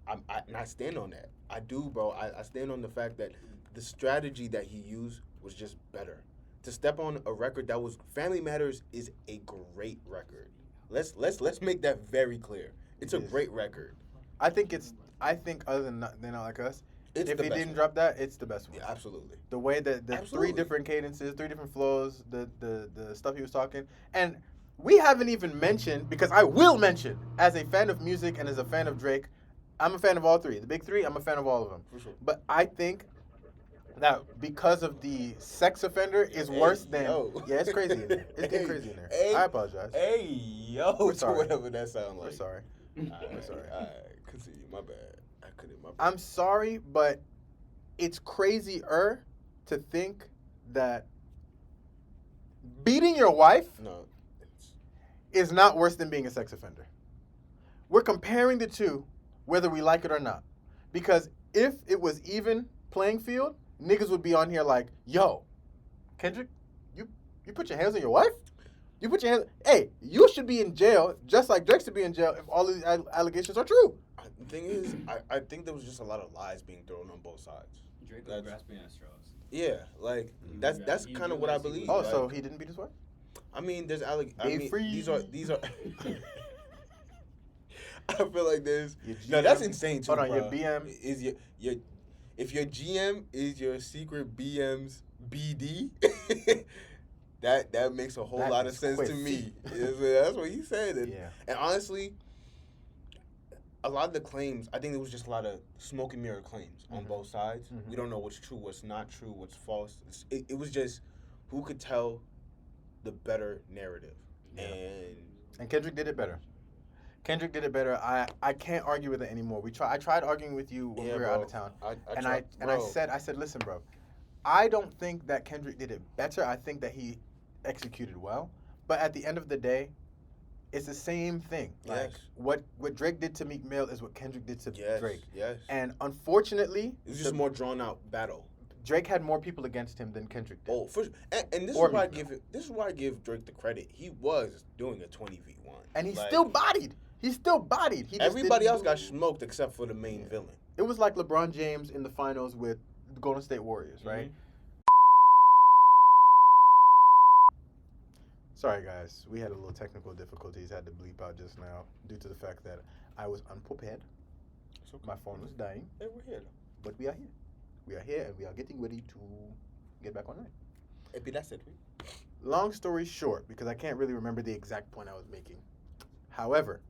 I stand on that. I do, bro. I stand on the fact that the strategy that he used was just better. To step on a record that was Family Matters is a great record. Let's make that very clear. It's a great record. I think other than They're Not Like Us, It's if the he best didn't one. drop that, it's the best one. Yeah, absolutely. The way that the Absolutely. 3 different cadences, 3 different flows, the stuff he was talking. And we haven't even mentioned, because I will mention, as a fan of music and as a fan of Drake, I'm a fan of all 3. The big 3, I'm a fan of all of them. For sure. But I think that because of the sex offender is worse than... yo. Yeah, it's crazy in there. It's getting crazy in there. Hey, I apologize. Hey, yo, We're to sorry. whatever that sound like. We're sorry. We're sorry. All right, continue. My bad. I couldn't. My bad. I'm sorry, but it's crazier to think that beating your wife No. is not worse than being a sex offender. We're comparing the two, whether we like it or not. Because if it was even playing field, niggas would be on here like, yo, Kendrick, you put your hands on your wife? You put your hands... Hey, you should be in jail, just like Drake should be in jail if all of these allegations are true. The thing is, I think there was just a lot of lies being thrown on both sides. Drake was grasping at straws. Yeah, like that's He kind of what I realized he believe. Oh, like, so he didn't beat his wife? I mean, there's Be free. these are. I feel like there's Your no. That's GM insane too. Hold on, your bruh. BM Is your if your GM is your secret BM's BD, that makes a whole That lot of is sense to crazy. me. That's what he said. Yeah. And honestly, a lot of the claims, I think it was just a lot of smoke and mirror claims on both sides. Mhm. We don't know what's true, what's not true, what's false. It was just who could tell the better narrative. Yeah. And And Kendrick did it better. Kendrick did it better. I can't argue with it anymore. I tried arguing with you when we were out of town. I said, listen, bro, I don't think that Kendrick did it better. I think that he executed well. But at the end of the day, it's the same thing. Like Yes. what Drake did to Meek Mill is what Kendrick did to Drake. Yes. And unfortunately, It was just a more drawn out battle. Drake had more people against him than Kendrick did. Oh, for sure. And this Or is why I Meek Mill. this is why I give Drake the credit. He was doing a 20v1. And he Like, still bodied. He still bodied. He just everybody didn't else do- got smoked except for the main villain. It was like LeBron James in the finals with the Golden State Warriors, right? Mm-hmm. Sorry, guys. We had a little technical difficulties. Had to bleep out just now due to the fact that I was unprepared. It's okay. My phone was dying, Hey, we're here. but we are here. We are here, and we are getting ready to get back online. Hey, that's it. Long story short, because I can't really remember the exact point I was making. However,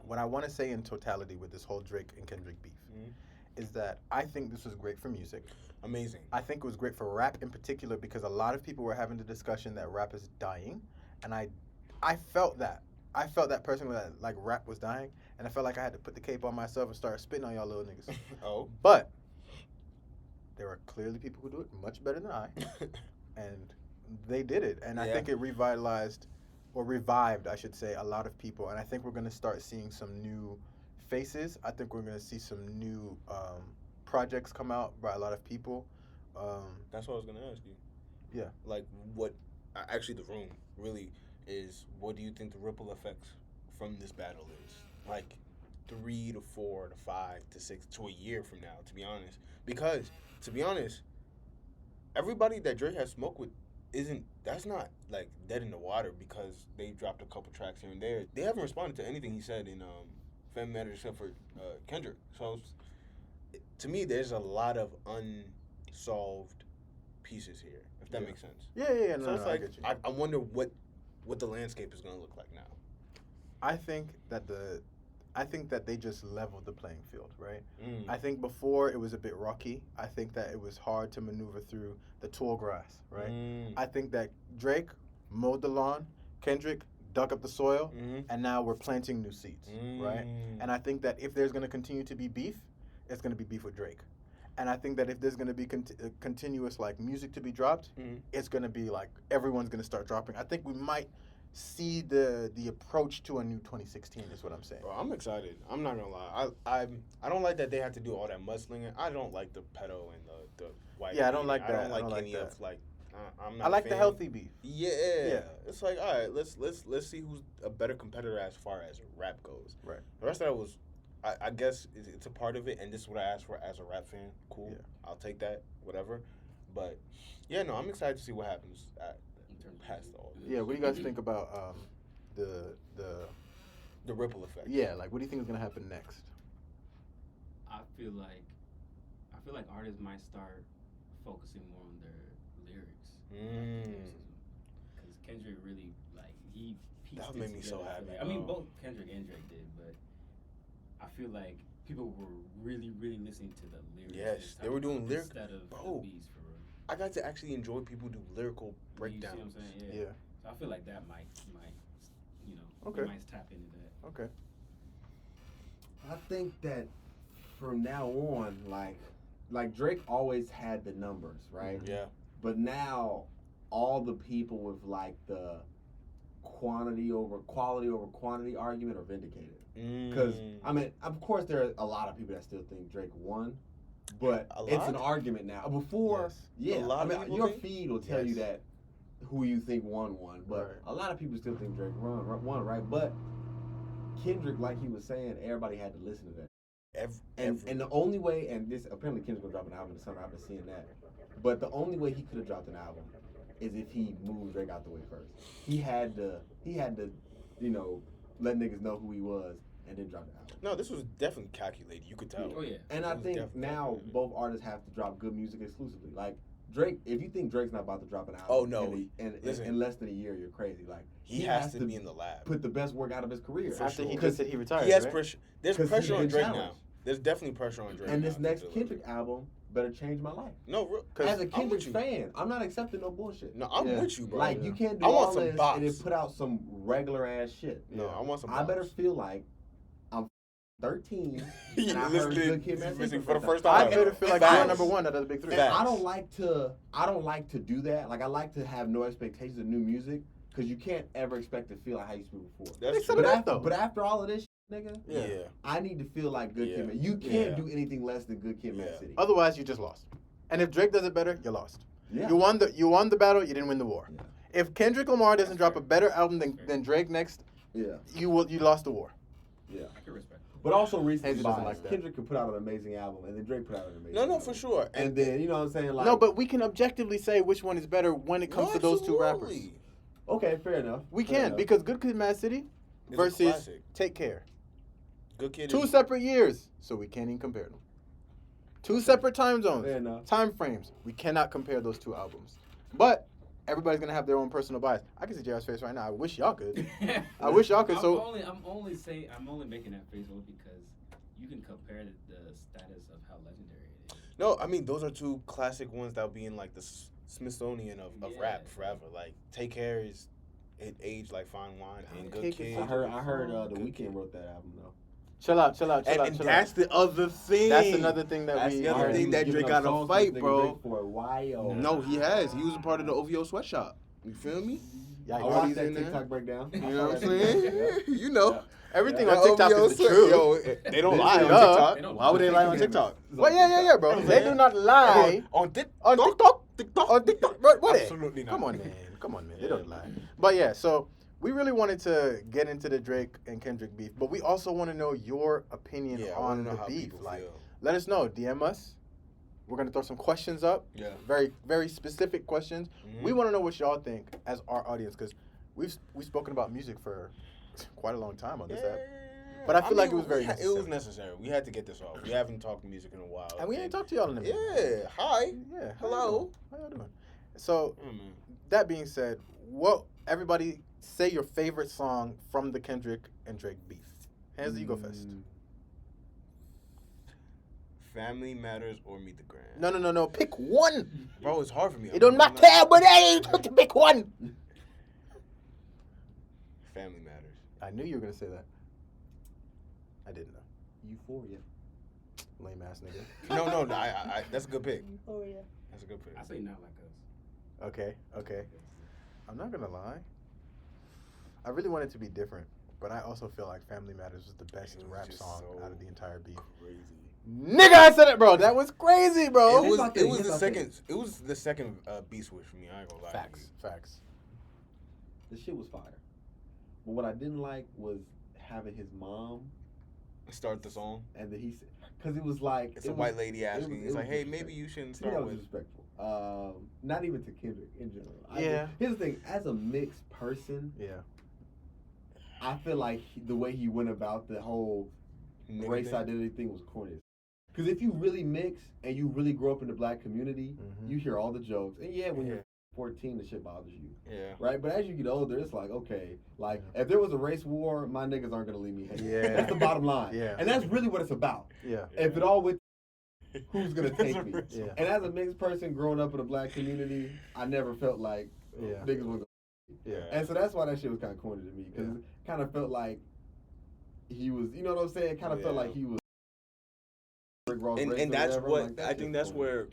what I want to say in totality with this whole Drake and Kendrick beef is that I think this was great for music. Amazing. I think it was great for rap in particular because a lot of people were having the discussion that rap is dying, and I felt that. I felt that personally that like rap was dying, and I felt like I had to put the cape on myself and start spitting on y'all little niggas. Oh. But there are clearly people who do it much better than I, and they did it, and I Yeah. think it revitalized or revived, I should say, a lot of people, and I think we're going to start seeing some new faces. I think we're going to see some new projects come out by a lot of people. That's what I was gonna ask you. Yeah. Like, what? Actually, the room really is. What do you think the ripple effects from this battle is? Like, 3 to 4 to 5 to 6 to a year from now. To be honest, because to be honest, everybody that Drake has smoked with that's not like dead in the water because they dropped a couple tracks here and there. They haven't responded to anything he said in Family Matters except for Kendrick. So to me, there's a lot of unsolved pieces here, if that makes sense. Yeah. So No, it's I like get you. I wonder what the landscape is gonna look like now. I think that they just leveled the playing field, right? Mm. I think before it was a bit rocky. I think that it was hard to maneuver through the tall grass, right? I think that Drake mowed the lawn, Kendrick dug up the soil, and now we're planting new seeds, right? And I think that if there's going to continue to be beef, it's going to be beef with Drake. And I think that if there's going to be continuous like music to be dropped, it's going to be like everyone's going to start dropping. I think we might see the approach to a new 2016 is what I'm saying. Bro, I'm excited. I'm not gonna lie. I don't like that they have to do all that mudslinging. I don't like the pedo and the white. Yeah, I don't like I that. don't like any that. of like. I'm not. I like a the fan. healthy beef. Yeah. Yeah. It's like, all right, let's see who's a better competitor as far as rap goes. Right. The rest of that was, I guess it's a part of it, and this is what I asked for as a rap fan. Cool. Yeah. I'll take that. Whatever. But yeah, no, I'm excited to see what happens past all this. Yeah, what do you guys think about The ripple effect. yeah, like what do you think is gonna happen next? I feel like artists might start focusing more on their lyrics. Because Kendrick really he pieced That it made me so together. happy, I mean, bro. both Kendrick and Drake did, but I feel like people were really listening to the lyrics. Yes, this they time were doing around lyric- instead of Bro. the beats for real. I got to actually enjoy people do lyrical breakdowns. You see what I'm saying? Yeah. So I feel like that might Okay. we might tap into that. Okay. I think that from now on, like Drake always had the numbers, right? Yeah. But now all the people with like the quality over quantity argument are vindicated. Because I mean, of course, there are a lot of people that still think Drake won, but A it's lot? an argument now. Before, Yes. yeah, A lot I of mean, people your think? feed will tell you Yes. that who you think won, but Right. a lot of people still think Drake won, right? But Kendrick, like he was saying, everybody had to listen to that. And the only way, and this apparently Kendrick's gonna drop an album in the summer. I've been seeing that, but the only way he could have dropped an album is if he moved Drake out the way first. He had to, let niggas know who he was and then drop the album. No, this was definitely calculated. You could tell. Oh yeah. And It I was think definitely now calculated. both artists have to drop good music exclusively. Like Drake, if you think Drake's not about to drop an album, Oh, no. in less than a year, you're crazy. Like He has to be in the lab. put the best work out of his career. For After sure. he just said he retired, He has right? pressure. There's 'Cause pressure he's on been Drake now. challenged. There's definitely pressure on Drake. And this now to next deliver. Kendrick album better change my life. No, As a I'm Kendrick with you. fan, I'm not accepting no bullshit. No, I'm Yeah. with you, bro. Like you can't do I want all some this bops. and then put out some regular ass shit. No, I want some. I better bops. feel like I'm 13 You and I heard listening- Good Kid, Mad City listening for the first I time. better feel like Facts. you're number one out of the big three. And I Facts. don't like to do that. Like I like to have no expectations of new music because you can't ever expect to feel like how you used to be before. That's Some true. of But that, though. after all of this, nigga, Yeah. I need to feel like Good Yeah. Kid. You can't Yeah. do anything less than Good Kid, Mad Yeah. City. Otherwise, you just lost. And if Drake does it better, you lost. Yeah. You won the battle. You didn't win the war. Yeah. If Kendrick Lamar doesn't That's drop fair. a better album That's fair. than Drake next, Yeah. you lost the war. Yeah. I can respect. But also recently, Hayes doesn't like that. Kendrick could put out an amazing album, and then Drake put out an amazing No, album. for sure. And then, you know what I'm saying? Like, No, but we can objectively say which one is better when it comes to those two rappers. Absolutely. okay, fair enough. We Fair can enough. because Good Kid, Mad City It's a versus classic. Take Care. Good Kid. Two is- separate years, so we can't even compare them. Two separate time zones, Fair enough. time frames. We cannot compare those two albums. But everybody's gonna have their own personal bias. I can see JR's face right now. I wish y'all could. I wish y'all could. I'm So only making that face only because you can compare the status of how legendary it is. No, I mean those are two classic ones that will be in like the Smithsonian of Yeah. rap forever. Like Take Care it aged like fine wine, and Good Take Kid. I heard The Good Weeknd Kid. wrote that album though. chill out. And chill that's out. the other thing. That's another thing that That's we. the other I heard thing he was that giving Drake up got to songs fight, to nigga bro. Drake for a while. No, he has. He was a part of the OVO sweatshop. You feel me? I Yikes. watched Artie's that in there. TikTok breakdown. You know what I'm saying? You know. Everything Yeah. on TikTok OVO is the sweat. truth. Yo, they don't lie on Duh. TikTok. They don't Why would they lie on Ten TikTok? Commandments. Well, yeah, bro. They do not lie On TikTok. on TikTok. On TikTok. Bro, what? Absolutely not. Come on, man. They don't lie. But yeah, so we really wanted to get into the Drake and Kendrick beef, but we also want to know your opinion Yeah, I on want to the know how beef. people Like, feel. let us know. DM us. We're gonna throw some questions up. Yeah. Very, very specific questions. Mhm. We want to know what y'all think as our audience, because we've spoken about music for quite a long time on this app, but I feel like it was very It necessary. was necessary. We had to get this off. We haven't talked music in a while. And we ain't talked to y'all in a minute. Yeah. Hi. Yeah. Hello. How y'all doing? So Oh, man. that being said, what everybody say your favorite song from the Kendrick and Drake beef. Hands, you go first. Family Matters or Meet the Grand. No. Pick one. Bro, it's hard for me. It don't I'm matter, but hey, you have to pick one. Family Matters. I knew you were gonna say that. I didn't know. Euphoria. Lame ass nigga. No. I that's a good pick. That's a good pick. I say Not Like Us. Okay. I'm not gonna lie. I really want it to be different, but I also feel like Family Matters was the best It was rap just song so out of the entire beef. Crazy. Nigga, I said it, bro. That was crazy, bro. It was my thing, the my second. It was the second beat switch for me. I ain't gonna lie. Facts. The shit was fire. But what I didn't like was having his mom Start the song. and then he said, because it was like It's a white lady asking. it It's was like, hey, disrespectful. maybe you shouldn't To me, start that was with. disrespectful. Not even to Kendrick in general. Yeah. Here's the thing: as a mixed person, Yeah. I feel like the way he went about the whole Nigga race thing. identity thing was corny. Because if you really mix and you really grow up in the black community, Mhm. you hear all the jokes. And yeah, when Yeah. you're 14, the shit bothers you. Yeah. Right? But as you get older, it's like, okay, like if there was a race war, my niggas aren't gonna leave me hanging. Yeah. That's the bottom line. Yeah. And that's really what it's about. Yeah. If it all went, who's gonna That's take me? a- Yeah. And as a mixed person growing up in a black community, I never felt like Yeah. niggas was. Yeah. And so that's why that shit was kind of corny to me because it kind of felt like he was, you know what I'm saying? It kind of felt Yeah. like he was. Rick Ross And racist or that's whatever. what Like, I shit's think that's corny. where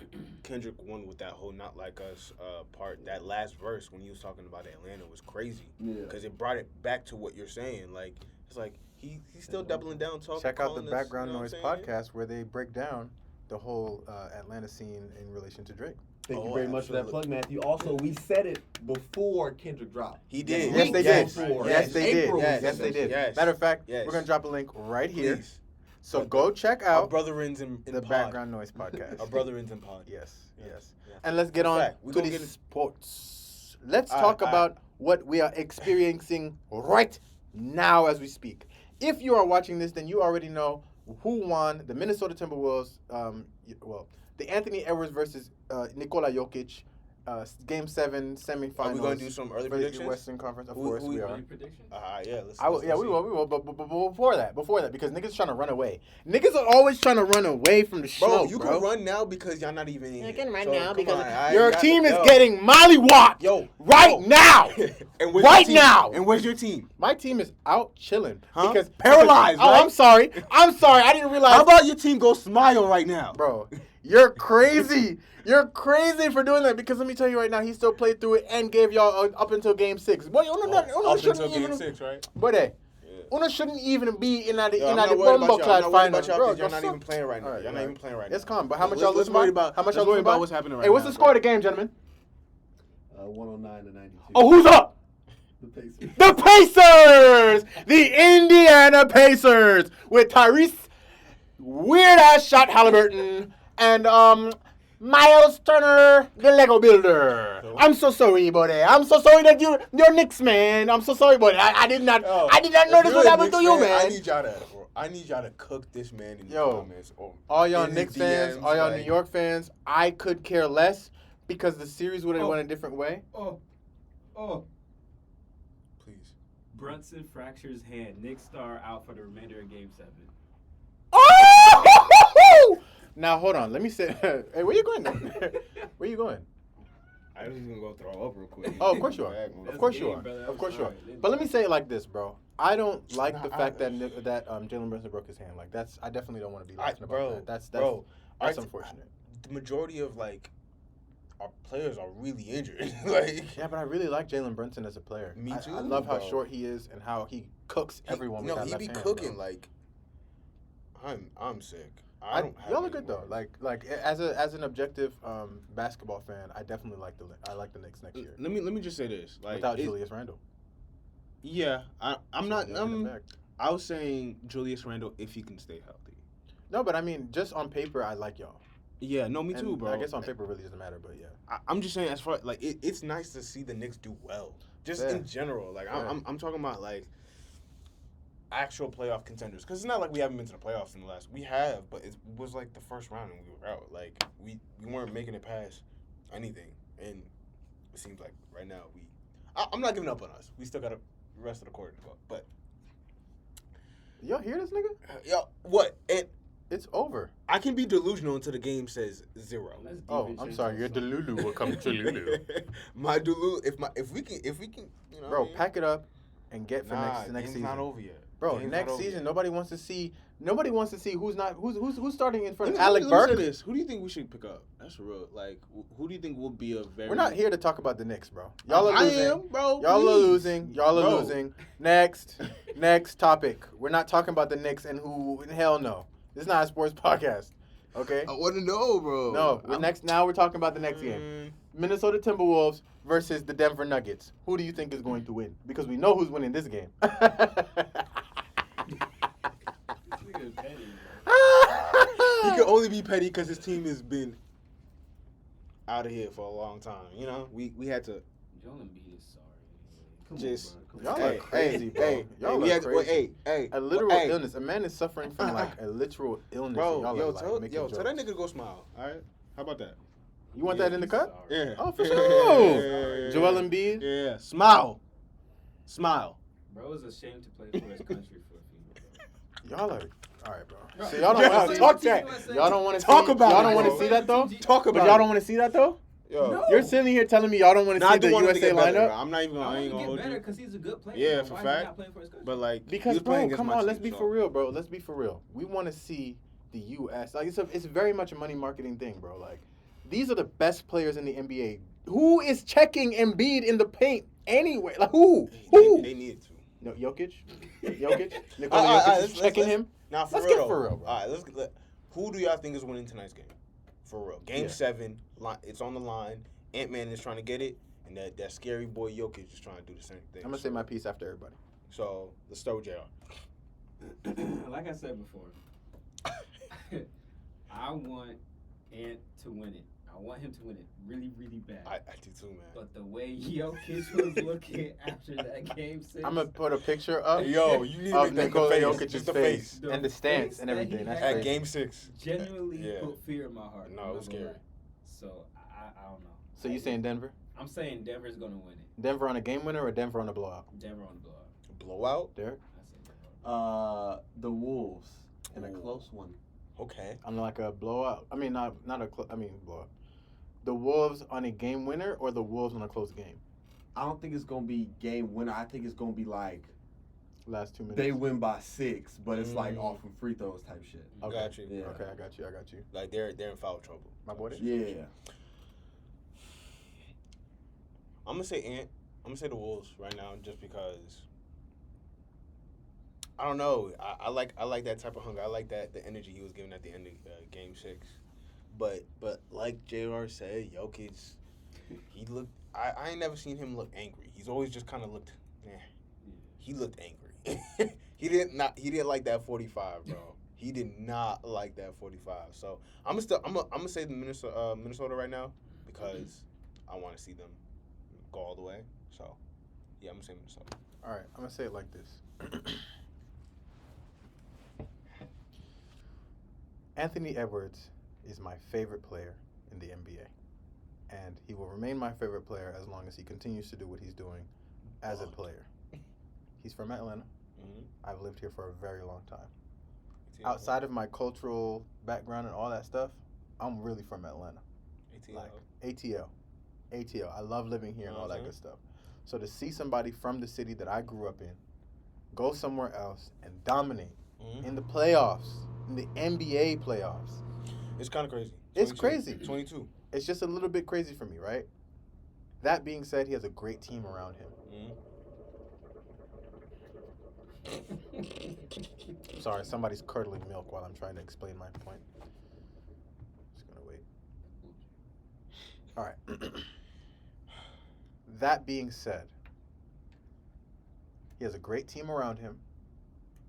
Kendrick won with that whole "Not Like Us" part. That last verse when he was talking about Atlanta was crazy Yeah. because it brought it back to what you're saying. Like it's like he's still doubling down, talking. Check out the calling us, Background you know Noise what I'm saying? podcast where they break down the whole Atlanta scene in relation to Drake. Thank you Oh, very much for that absolutely. plug, Matthew. Also, we said it before Kendrick dropped. He did. Yes, they Yes. did. Before. Yes, they did. April, Yes, they did. Yes. Matter of fact, Yes. we're gonna drop a link right here. Please. So But go check Our out brotherins in the pod. Background Noise podcast. Our brotherins in pod. Yes. Yeah. And let's get on Fact. We to gonna the get it- sports. Let's All talk right, all about what we are experiencing right now as we speak. If you are watching this, then you already know who won the Minnesota Timberwolves. The Anthony Edwards versus Nikola Jokic Game 7 semifinals. Are we going to do some early for the predictions? Western Conference? Of Who- course who- we who- are. Any predictions? Yeah, let's. We see. will. But before that, because niggas trying to run away. Niggas are always trying to run away from the show, Bro, you can run now because y'all not even in You here. can run So, now come because on, I- your y'all- team is yo. getting mollywopped Yo, right yo. now. And where's Right your team? now. And where's your team? My team is out chilling Huh? because Paralyzed, Oh, right? I'm sorry. I didn't realize. How about your team go smile right now? Bro, you're crazy. You're crazy for doing that because let me tell you right now, he still played through it and gave y'all up until Game 6. Boy, Up shouldn't until even. game 6, right? Boy, Yeah. Uno shouldn't even be in that Yo, I'm in not that worried about bumbo y'all. clad I'm not worried final. about y'all Bro, because y'all go not suck. even playing right now. All right, Y'all not all even right. playing right now. It's calm, but how much Let's- y'all let's losing worry by? about- How much let's y'all worry losing about by? what's happening right Hey, what's now, the score of the game, gentlemen? 109 to 92. Oh, who's up? The Pacers. The Pacers! The Indiana Pacers with Tyrese weird ass shot Halliburton and Miles Turner, the Lego builder. I'm so sorry, buddy. I'm so sorry that you're Knicks, man. I'm so sorry, buddy. I did not know If this you're would a happen to Knicks you, fan, man. I need y'all to cook this man in the Yo, comments. Or All y'all in his Knicks fans, DMs, all y'all like- New York fans, I could care less because the series would have Oh. went a different way. Oh. Please. Brunson fractures hand. Nick Star out for the remainder of Game 7. Oh! Now hold on. Let me say. Hey, where you going? Where you going? I was just gonna go throw up real quick. Oh, of course you are. Back, Of man. course you game, are. brother. Of I'm course you are. sorry. But let me say it like this, bro. I don't like the Nah, fact that Jalen Brunson broke his hand. Like I definitely don't want to be laughing about bro, that. That's bro, that's I- unfortunate. The majority of our players are really injured. Like, Yeah, but I really like Jalen Brunson as a player. Me too, I love how bro. short he is and how he cooks everyone with that he left be hand. cooking. Bro. Like, I'm sick. I don't have y'all are any good though. words. Like as an objective basketball fan, I definitely like the Knicks next year Let me just say this. Like, without Julius Randle. Yeah, I'm not. Should be back. I was saying Julius Randle if he can stay healthy. No, but I mean, just on paper, I like y'all. Yeah, no, me And too, bro. I guess on paper really doesn't matter, but yeah. I'm just saying, as far like it's nice to see the Knicks do well, just Fair. in general. Like Fair. I'm talking about like actual playoff contenders, because it's not like we haven't been to the playoffs in the last. We have, but it was like the first round and we were out. Like we weren't making it past anything, and it seems like right now I'm not giving up on us. We still got the rest of the court to go, but Y'all hear this nigga? yo, what? It's over. I can be delusional until the game says 0. Let's deep Oh, into I'm this sorry. Your also. Delulu will come to Lulu. My Dulu, if we can, you know, Bro, what I mean? pack it up and get for Nah, next game's season. not over yet. Bro, Game's next not over season, yet. nobody wants to see who's starting in front of Let Alec me Burke. say this. Who do you think we should pick up? That's real. Like, who do you think will be a very? We're not here to talk about the Knicks, bro. Y'all are I losing. am, bro. Y'all please. are losing. Y'all are Bro. losing. Next topic. We're not talking about the Knicks and who. Hell no. This is not a sports podcast. Okay. I want to know, bro. No. Now we're talking about the next game. Mm, Minnesota Timberwolves versus the Denver Nuggets. Who do you think is going to win? Because we know who's winning this game. This nigga is petty, bro. He can only be petty because his team has been out of here for a long time. You know, we had to. Joel Embiid is sorry. Come Just- on, bro. Y'all Come are crazy, bro. Y'all we are had to- crazy. hey, A literal hey, illness. A man is suffering from like a literal illness. bro. and y'all Yo, are, like, making tell that jokes. nigga to go smile. All right, how about that? You want Yeah, that in the he's cut? sorry. Yeah. Oh, for sure. Yeah. Joel Embiid. Yeah, smile. Bro is ashamed to play for his country for a few. Y'all are all right, bro. Bro, So y'all Yeah, don't want to talk see that. Y'all don't want to Talk see. about y'all it, don't want to bro. see that though. Talk about But y'all it. don't want to see that though. Yo. No. You're sitting here telling me y'all don't want to Nah, I see do the want him to USA get better. lineup. I'm not even. I I want ain't to gonna get hold better you. because he's a good player. Yeah, bro. for Why fact. Is he not playing for his country? But like, Because he was playing bro, against come my on, let's team, be so. for real, bro. Let's be for real. We want to see the U.S. Like it's very much a money marketing thing, bro. Like these are the best players in the NBA. Who is checking Embiid in the paint anyway? Like who? Who? They needed to. No, Jokic. Jokic. Nikola All right, Jokic is let's- checking let's- him. Now for Let's real, get though. for real, bro. All right, who do y'all think is winning tonight's game? For real, Game Yeah. 7. It's on the line. Ant-Man is trying to get it, and that scary boy Jokic is trying to do the same thing. I'm gonna say my piece after everybody. So let's start with JR. Like I said before, I want Ant to win it. I want him to win it really, really bad. I do too, man. But the way Jokic was looking after that game 6, I'm gonna put a picture up Yo, you need to of make Nikola that face. Jokic's Just the face face. The and the stance face and that everything. he That's had. At crazy. Game 6. genuinely Yeah. put fear in my heart. No, I'm it not was gonna scary. lie. So I don't know. So you saying Denver? I'm saying Denver's gonna win it. Denver on a game winner or Denver on a blowout? Denver on the blowout. Blowout? Derek? I say Denver. The Wolves in a Ooh. close one. Okay. On like a blowout. I mean not a blowout. The Wolves on a game winner or the Wolves on a close game? I don't think it's gonna be game winner. I think it's gonna be like Last 2 minutes. they win by 6, but it's like Mm. off from free throws type shit. Okay. Got you. Yeah. Okay, I got you. Like they're in foul trouble. My boy there? Yeah. I'm gonna say Ant. I'm gonna say the Wolves right now, just because. I don't know. I like that type of hunger. I like the energy he was giving at the end of Game 6. But like JR said, Jokic, he looked. I ain't never seen him look angry. He's always just kind of looked. He looked angry. he didn't like that 45, bro. He did not like that 45. So I'm gonna say the Minnesota right now because I want to see them go all the way. So yeah, I'm gonna say Minnesota. All right, I'm gonna say it like this. Anthony Edwards is my favorite player in the NBA, and he will remain my favorite player as long as he continues to do what he's doing as a player. He's from Atlanta. Mm-hmm. I've lived here for a very long time. Outside of my cultural background and all that stuff, I'm really from Atlanta. Like ATL. I love living here and all that good stuff. So to see somebody from the city that I grew up in go somewhere else and dominate in the playoffs, in the NBA playoffs, It's kind of crazy. It's 22. crazy. 22. It's just a little bit crazy for me, right? That being said, he has a great team around him. Sorry, somebody's curdling milk while I'm trying to explain my point. Just gonna wait. All right. That being said, he has a great team around him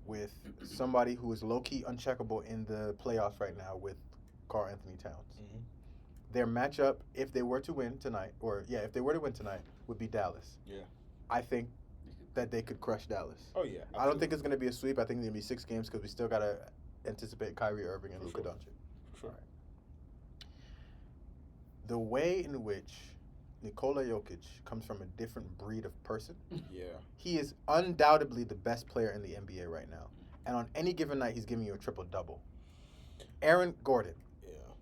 with somebody who is low-key uncheckable in the playoffs right now with Karl Anthony Towns. Mm-hmm. Their matchup, if they were to win tonight, would be Dallas. Yeah. I think that they could crush Dallas. Oh, yeah. Absolutely. I don't think it's going to be a sweep. I think it's going to be 6 games because we still got to anticipate Kyrie Irving and Luka Doncic. For sure. Right. The way in which Nikola Jokic comes from a different breed of person. Yeah. He is undoubtedly the best player in the NBA right now. And on any given night, he's giving you a triple-double. Aaron Gordon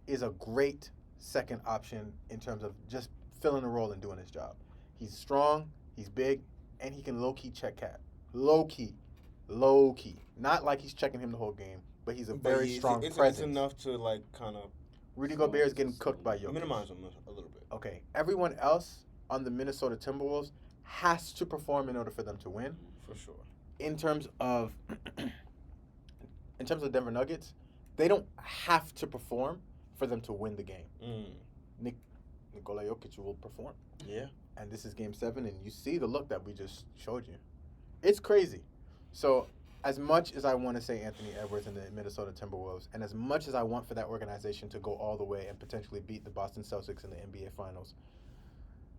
is a great second option in terms of just filling a role and doing his job. He's strong, he's big, and he can low-key check Cat. Low-key. Not like he's checking him the whole game, but he's a very strong presence. It's enough to, like, kind of... Rudy Gobert is getting cooked by Jokic. Minimize him a little bit. Okay. Everyone else on the Minnesota Timberwolves has to perform in order for them to win. For sure. In terms of Denver Nuggets, they don't have to perform for them to win the game. Nikola Jokic will perform. Yeah. And this is Game 7, and you see the look that we just showed you. It's crazy. So, as much as I want to say Anthony Edwards and the Minnesota Timberwolves, and as much as I want for that organization to go all the way and potentially beat the Boston Celtics in the NBA Finals,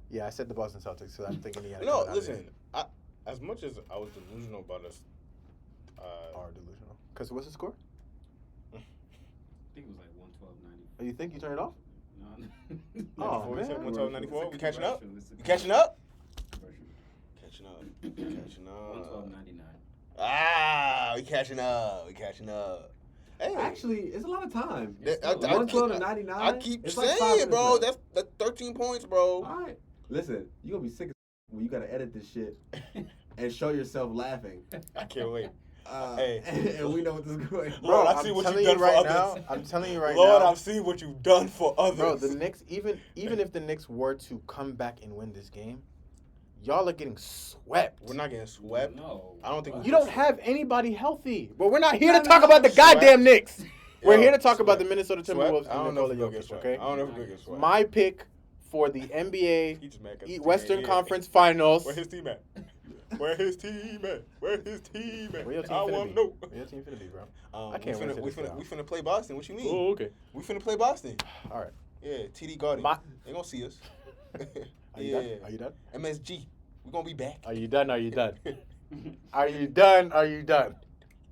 yeah, I said the Boston Celtics because I'm thinking he had to No, come out listen. As much as I was delusional about us, are delusional. Because what's the score? I think it was like 112.90. Oh, you think you turn it off? No. Oh, man. 112.94. We catching up? It's a You catching up? commercial. Catching up. Catching up. 112.99. We catching up. Hey. Actually, it's a lot of time. I 112 to 99. I keep it's saying like 5 it, bro. minutes left. That's 13 points, bro. All right. Listen, you're going to be sick when you got to edit this shit and show yourself laughing. I can't wait. Hey. And we know what this is going. Lord, I'm I see what telling you've done you right for now. others. I'm telling you right Lord, now. I've seen what you've done for others. Bro, the Knicks, even if the Knicks were to come back and win this game, y'all are getting swept. We're not getting swept. No. I don't think You don't have anybody healthy. But we're not here to talk about the goddamn Knicks. We're here to talk about the Minnesota Timberwolves I don't and know Nikola if we'll get Jokic, swept. okay? I don't know if we'll get swept. My pick for the NBA He just mad 'cause his team Western ain't Conference Finals. Where his team at? Where his team at? Where his team at? Where your team I finna want be? to know. Where your team finna be, bro? I We can't wait finna, to we this down. finna play Boston. What you mean? Oh, okay. We finna play Boston. All right. Yeah, TD Garden. They gonna see us. Are you done? Are you done? MSG. We gonna be back. Are you done? Are you done? Are you done? Are you done?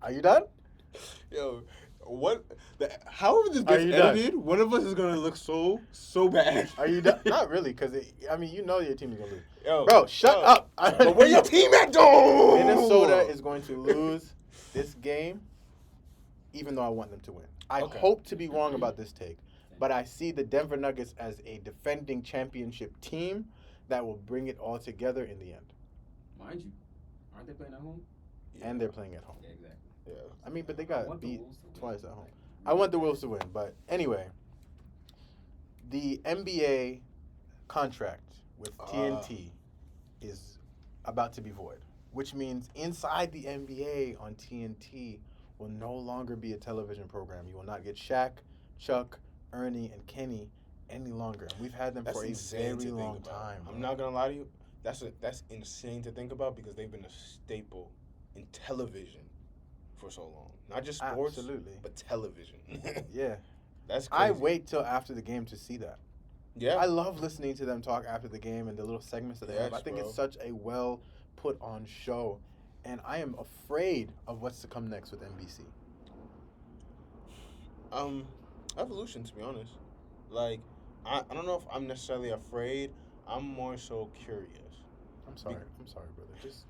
Are you done? Yo, what? However this Are gets you done? edited, one of us is gonna look so bad. Are you done? Not really, because you know your team is gonna lose. Yo, Bro, shut up. But where your team at, though? Minnesota is going to lose this game, even though I want them to win. I hope to be wrong about this take, but I see the Denver Nuggets as a defending championship team that will bring it all together in the end. Mind you, aren't they playing at home? And they're playing at home. Yeah, exactly. Yeah. I mean, but they I got want the beat Wolves to win. twice at home. I want the Wolves to win, but anyway, the NBA contract with TNT is about to be void, which means inside the NBA on TNT will no longer be a television program. You will not get Shaq, Chuck, Ernie, and Kenny any longer. And we've had them for a insane very to long think about. time. I'm not gonna lie to you. That's insane to think about because they've been a staple in television for so long. Not just sports, Absolutely. but television. Yeah. That's crazy. I wait till after the game to see that. Yeah. I love listening to them talk after the game and the little segments that they have. I think Yes, it's such a well put on show, and I am afraid of what's to come next with NBC. Evolution, to be honest. Like, I don't know if I'm necessarily afraid. I'm more so curious. I'm sorry, brother. Just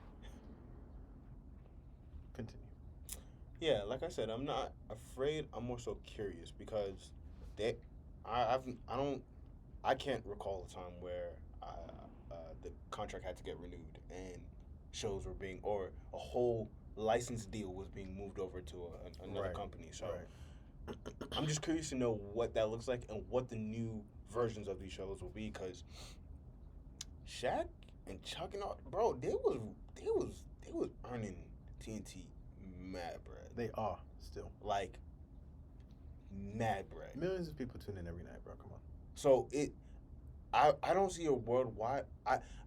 continue. Yeah, like I said, I'm not afraid. I'm more so curious because I can't recall a time where the contract had to get renewed and shows were being, or a whole license deal was being moved over to another company. So I'm just curious to know what that looks like and what the new versions of these shows will be, because Shaq and Chuck and all, bro, they was earning TNT mad bread. They are still. Like, mad bread. Millions of people tune in every night, bro. Come on. So I don't see a world why.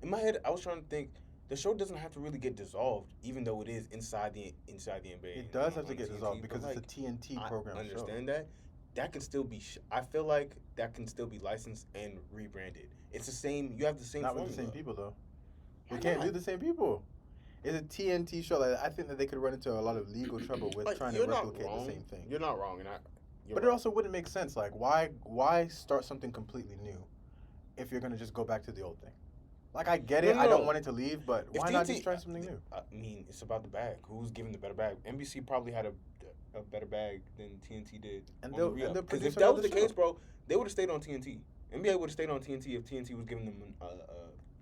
In my head, I was trying to think, the show doesn't have to really get dissolved, even though it is inside the NBA. It does have to get TNT, dissolved because but, it's a TNT program. I show. understand that. That can still be. I feel like that can still be licensed and rebranded. It's the same. You have the same. Not formula. with the same people though. Why You can't not? do the same people. It's a TNT show. Like, I think that they could run into a lot of legal trouble with Like, trying to you're not replicate wrong. the same thing. You're not wrong, and But it also wouldn't make sense. Like, why start something completely new if you're gonna just go back to the old thing? Like, I get it. No. I don't want it to leave, but If why not TNT just try something new? I mean, it's about the bag. Who's giving the better bag? NBC probably had a better bag than TNT did. And on they'll- the re-up. and they'll 'Cause produce if that was another the case, show. bro, they would have stayed on TNT. NBA would have stayed on TNT if TNT was giving them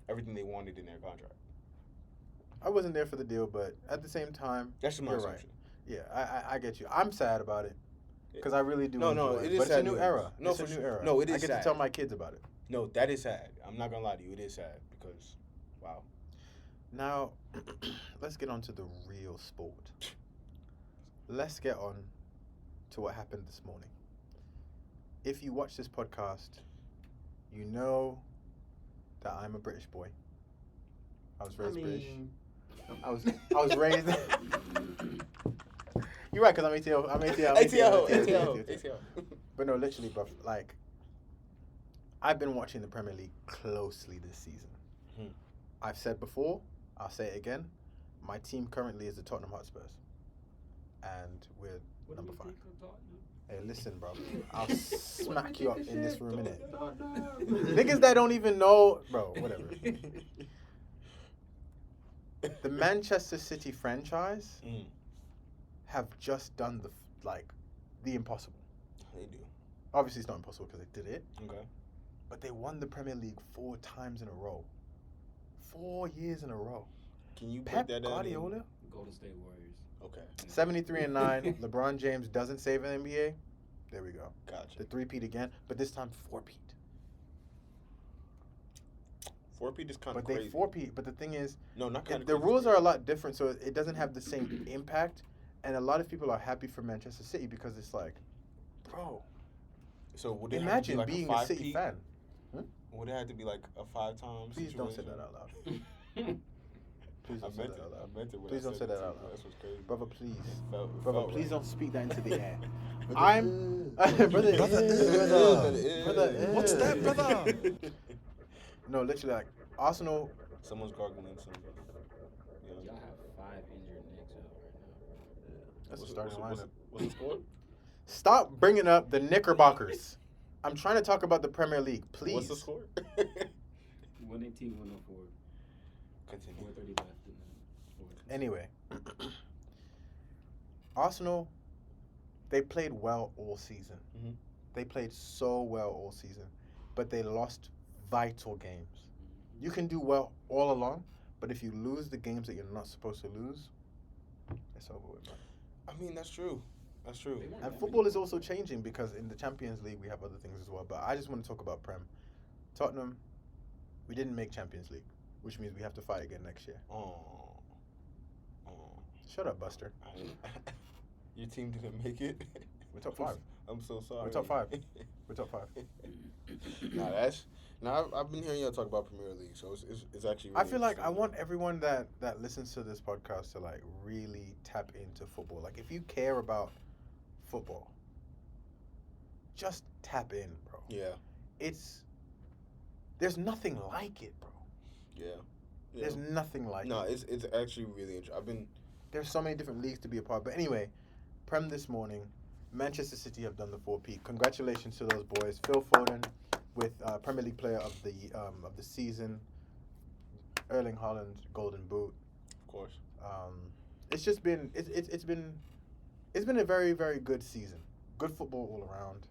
everything they wanted in their contract. I wasn't there for the deal, but at the same time, That's just my you're right. assumption. Yeah, I get you. I'm sad about it because I really do. No, enjoy it it is but it's sad a new news. era. No, it's for a new sure. era. No, it is I get sad. to tell my kids about it. No, that is sad. I'm not gonna lie to you. It is sad because, wow. Now, let's get on to the real sport. Let's get on to what happened this morning. If you watch this podcast, you know that I'm a British boy. I was raised British. I was raised. You're right, because I'm ATL. ATL. But no, literally, bro. Like, I've been watching the Premier League closely this season. Hmm. I've said before, I'll say it again. My team currently is the Tottenham Hotspurs, and we're What number do 5. you think of Tottenham? Hey, listen, bro. I'll smack you up in this room, innit? Niggas that don't even know, bro. Whatever. The Manchester City franchise Mm. have just done the impossible. They do. Obviously, it's not impossible because they did it, Okay. but they won the Premier League 4 times in a row. 4 years in a row. Can you Pep break that down? Guardiola, Golden State Warriors. Okay. 73-9. LeBron James doesn't save an NBA. There we go. Gotcha. The 3-peat again, but this time 4-peat. 4-peat is kind of But they crazy. 4-peat. But the thing is, No, not kind of the rules are a lot different, so it doesn't have the same impact. And a lot of people are happy for Manchester City because it's like, bro, So would it imagine have to be being like a City fan. Would it have to be like a 5-time Please situation? don't say that out loud. Please I don't say meant that it. out loud. I meant it. When Please I don't said say it that too. out loud. That's what's crazy. Brother, please. It Brother, felt please right. don't speak that into the air. Brother, What's that, brother? brother? No, literally, like, Arsenal, Someone's gargling some. Y'all have 5 injured Knicks out right now. that's the starting lineup. What's the score? Stop bringing up the Knickerbockers. I'm trying to talk about the Premier League, please. What's the score? 118, 104. Continue. 4:30 left in the fourth. Anyway, Arsenal, they played well all season. Mhm. They played so well all season, but they lost vital games. You can do well all along, but if you lose the games that you're not supposed to lose, it's over with, man. I mean, that's true. That's true. They won. And football is also changing because in the Champions League we have other things as well. But I just want to talk about Prem. Tottenham, we didn't make Champions League, which means we have to fight again next year. Oh. Shut up, Buster. Your team didn't make it. We're top 5. I'm so sorry. We're top 5. We're top 5. I've been hearing y'all talk about Premier League, so it's actually. I Really feel like I interesting. want everyone that listens to this podcast to like really tap into football. Like if you care about football, just tap in, bro. Yeah. There's nothing like it, bro. Yeah. There's nothing like No, it. it's actually really interesting. There's so many different leagues to be a part of. But anyway, Prem this morning, Manchester City have done the 4-peat. Congratulations to those boys. Phil Foden with Premier League Player of the season. Erling Haaland, Golden Boot. Of course. It's just been it's been a very, very good season. Good football all around.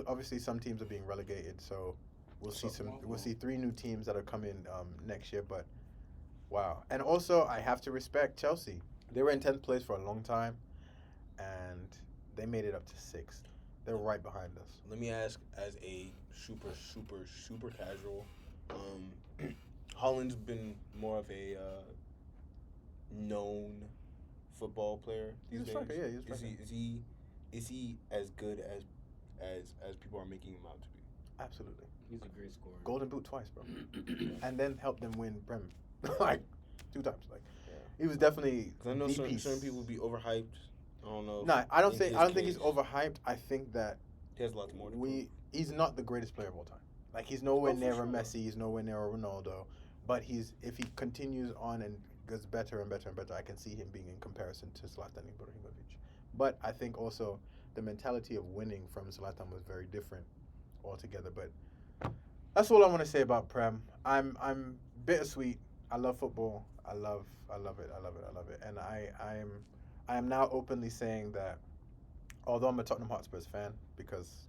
Obviously, some teams are being relegated, so we'll see 3 new teams that are coming next year. But wow, and also I have to respect Chelsea. They were in 10th place for a long time, and they made it up to 6th. They're right behind us. Let me ask, as a super, super, super casual, Holland's been more of a known football player He's these a days. striker, yeah, he's a striker. Is he as good as people are making him out to be? Absolutely. He's a great scorer. Golden Boot twice, bro. And then helped them win Prem. Like, 2 times. Like, he was definitely 'Cause I know the certain piece. people be overhyped. I don't know. No, I don't in think his I don't think he's case, overhyped. I think that He has lots more to prove. he's not the greatest player of all time. Like, he's nowhere for near sure. a Messi, he's nowhere near a Ronaldo. But if he continues on and gets better and better and better, I can see him being in comparison to Zlatan Ibrahimovic. But I think also the mentality of winning from Zlatan was very different altogether. But that's all I want to say about Prem. I'm bittersweet. I love football. I love it. And I am now openly saying that, although I'm a Tottenham Hotspurs fan, because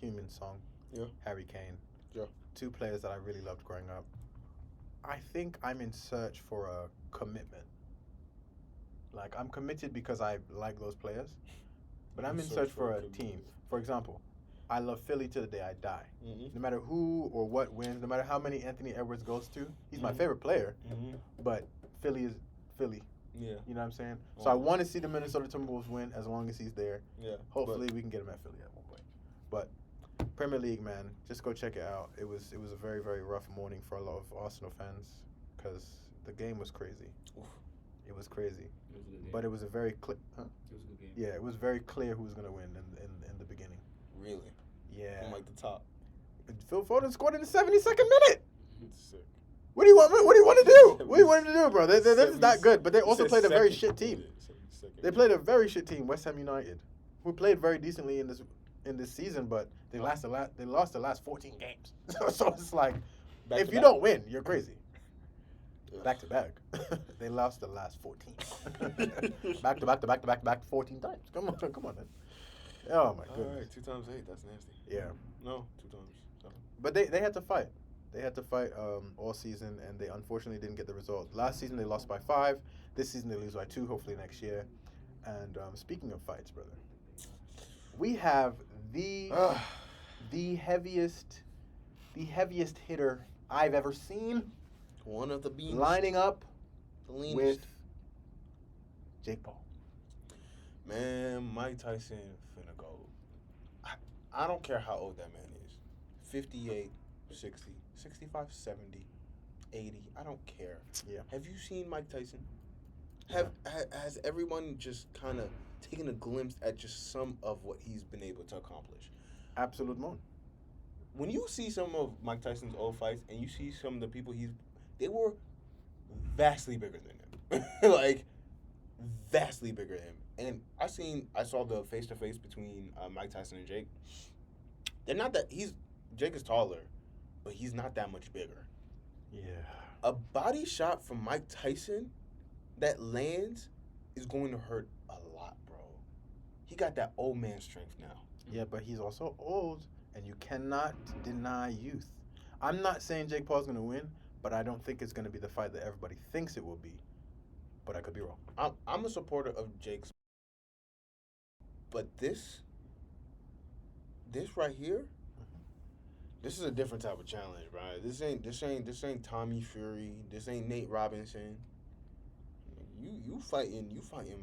Human Song, Yeah. Harry Kane, Yeah. 2 players that I really loved growing up, I think I'm in search for a commitment. Like, I'm committed because I like those players, but I'm in search for a team. For example, I love Philly to the day I die. Mm-hmm. No matter who or what wins, no matter how many Anthony Edwards goes to, he's my Mhm. favorite player, Mm-hmm. but Philly is Philly. Yeah. You know what I'm saying? So I want to see the Minnesota Timberwolves win as long as he's there. Yeah. Hopefully we can get him at Philly at one point. But Premier League, man, just go check it out. It was a very, very rough morning for a lot of Arsenal fans because the game was crazy. Oof. It was crazy. It was a good game. But it was a very clear. Huh? It was a good game. Yeah, it was very clear who was gonna win in the beginning. Really? Yeah. From like the top. Phil Foden scored in the 72nd minute. It's sick. What do you want? What do you want to do? What do you want him to do, bro? This is not good. But they You also said played a very second. shit team. Yeah, second. They played a very shit team, West Ham United, who played very decently in this season, but they lost the last 14 games. So it's like, Back if to you back. don't win, you're crazy. Ugh. Back to back. They lost the last 14. back to back 14 times. Come on, man. Oh my All goodness. right, 2 times 8. That's nasty. Yeah. No, 2 times 7. But they had to fight. They had to fight all season, and they unfortunately didn't get the result. Last season they lost by 5. This season they lose by 2. Hopefully next year. And speaking of fights, brother, we have the heaviest hitter I've ever seen One of the beans. lining up The leanest. with Jake Paul. Man, Mike Tyson finna go. I don't care how old that man is. 58, 60, 65, 70, 80. I don't care. Yeah. Have you seen Mike Tyson? Yeah. Has everyone just kind of taken a glimpse at just some of what he's been able to accomplish? Absolute moon. When you see some of Mike Tyson's old fights and you see some of the people they were vastly bigger than him. Like, vastly bigger than him. And I saw the face-to-face between Mike Tyson and Jake. They're not that, Jake is taller, but he's not that much bigger. Yeah. A body shot from Mike Tyson that lands is going to hurt a lot, bro. He got that old man strength now. Yeah, but he's also old, and you cannot deny youth. I'm not saying Jake Paul's going to win, but I don't think it's going to be the fight that everybody thinks it will be. But I could be wrong. I'm a supporter of Jake's, but this right here, this is a different type of challenge, right? This ain't Tommy Fury. This ain't Nate Robinson. You fighting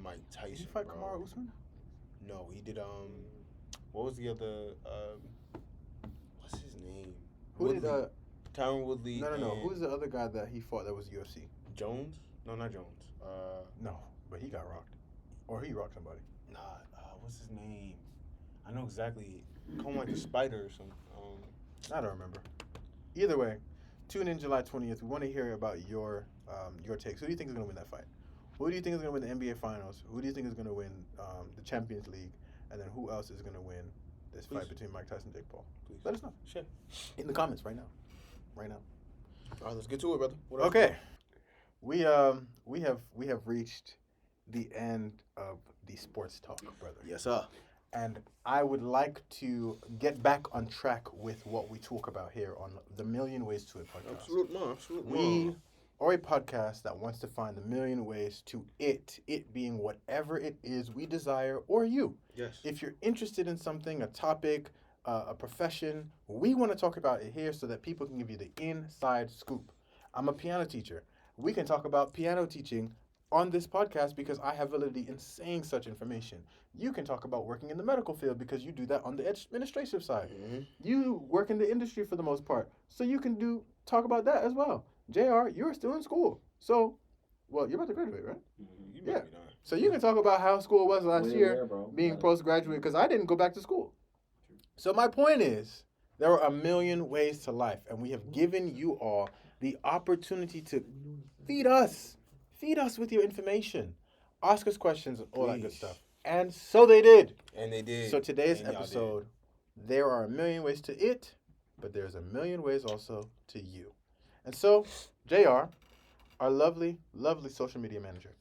Mike Tyson. Did you fight bro. Kamaru Usman? No, he did. What was the other? What's his name? Who did Tyron Woodley? No. and Who's the other guy that he fought that was UFC? Jones? No, not Jones. No, but he got rocked. Or he rocked somebody. Nah. What's his name? I know exactly. Call him like a spider or something. I don't remember. Either way, tune in July 20th. We want to hear about your takes. Who do you think is going to win that fight? Who do you think is going to win the NBA Finals? Who do you think is going to win the Champions League? And then who else is going to win this fight between Mike Tyson and Jake Paul? Please. Let us know. Sure. In the comments right now. All right, let's get to it, brother. What else? Okay. We have reached the end of the sports talk, brother. Yes, sir. And I would like to get back on track with what we talk about here on the Million Ways to It podcast. Absolute man. We or a podcast that wants to find a million ways to it being whatever it is we desire or you. Yes. If you're interested in something, a topic, a profession, we want to talk about it here so that people can give you the inside scoop. I'm a piano teacher. We can talk about piano teaching on this podcast because I have validity in saying such information. You can talk about working in the medical field because you do that on the administrative side. Mm-hmm. You work in the industry for the most part, so you can talk about that as well. JR, you're still in school, so you're about to graduate, right? Mm-hmm. You Yeah. might be done. So you can talk about how school was last year, bro. being postgraduate, because I didn't go back to school. So my point is, there are a million ways to life, and we have given you all the opportunity to feed us with your information, ask us questions, all that good Please. stuff. And so they did. And they did. So today's And y'all episode, there are a million ways to it, but there's a million ways also to you. And so, JR, our lovely, lovely social media manager,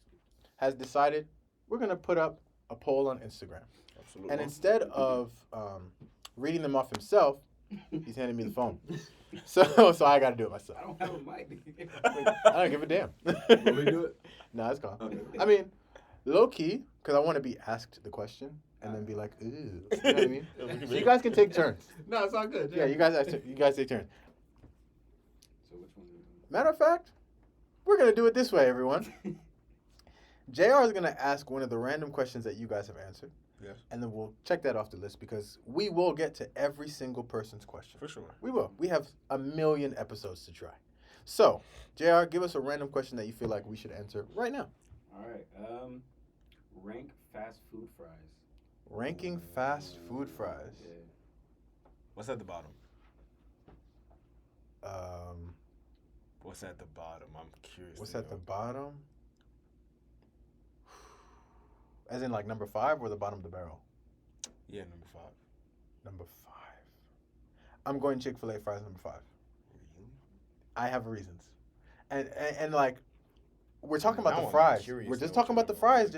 has decided we're going to put up a poll on Instagram. Absolutely. And instead of reading them off himself, he's handing me the phone. So I got to do it myself. I don't have a mic. I don't give a damn. Want me to do it? No, it's gone. Okay. I mean, low key, because I want to be asked the question and then be like, ooh. You know what I mean? So you guys can take turns. No, it's all good. Yeah, you guys take turns. So which one? Matter of fact, we're going to do it this way, everyone. JR is going to ask one of the random questions that you guys have answered. Yes. And then we'll check that off the list because we will get to every single person's question. For sure. We will. We have a million episodes to try. So, JR, give us a random question that you feel like we should answer right now. All right. Rank fast food fries. Ranking fast food fries. Yeah. What's at the bottom? Um, What's at the bottom? I'm curious. what's to at the know. bottom? As in like number 5 or the bottom of the barrel? Yeah, number 5. Number 5. I'm going Chick-fil-A fries number 5. Really? I have reasons. And like, we're talking about Now the I'm fries. curious We're to just know talking what about the you're fries.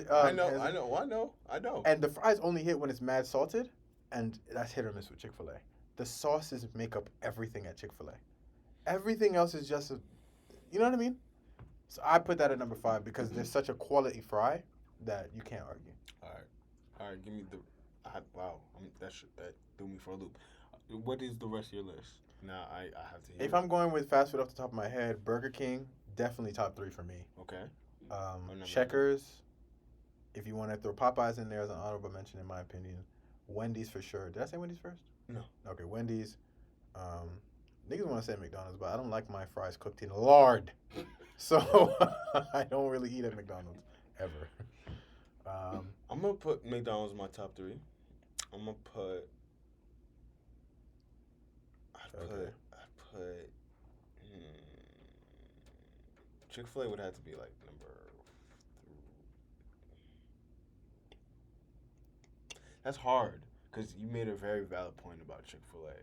I know. And the fries only hit when it's mad salted, and that's hit or miss with Chick-fil-A. The sauces make up everything at Chick-fil-A. Everything else is just you know what I mean? So I put that at number 5 because there's such a quality fry that you can't argue. All right. Give me the. Wow. That threw me for a loop. What is the rest of your list? Now I have to hear. If I'm going with fast food off the top of my head, Burger King, definitely top 3 for me. Okay. number Checkers, if you want to throw Popeyes in there as an honorable mention, in my opinion. Wendy's for sure. Did I say Wendy's first? No. Okay, Wendy's. Niggas want to say McDonald's, but I don't like my fries cooked in lard. So I don't really eat at McDonald's ever. I'm gonna put McDonald's in my top 3. I'm gonna put. I put. Chick-fil-A would have to be like number 3. That's hard because you made a very valid point about Chick-fil-A.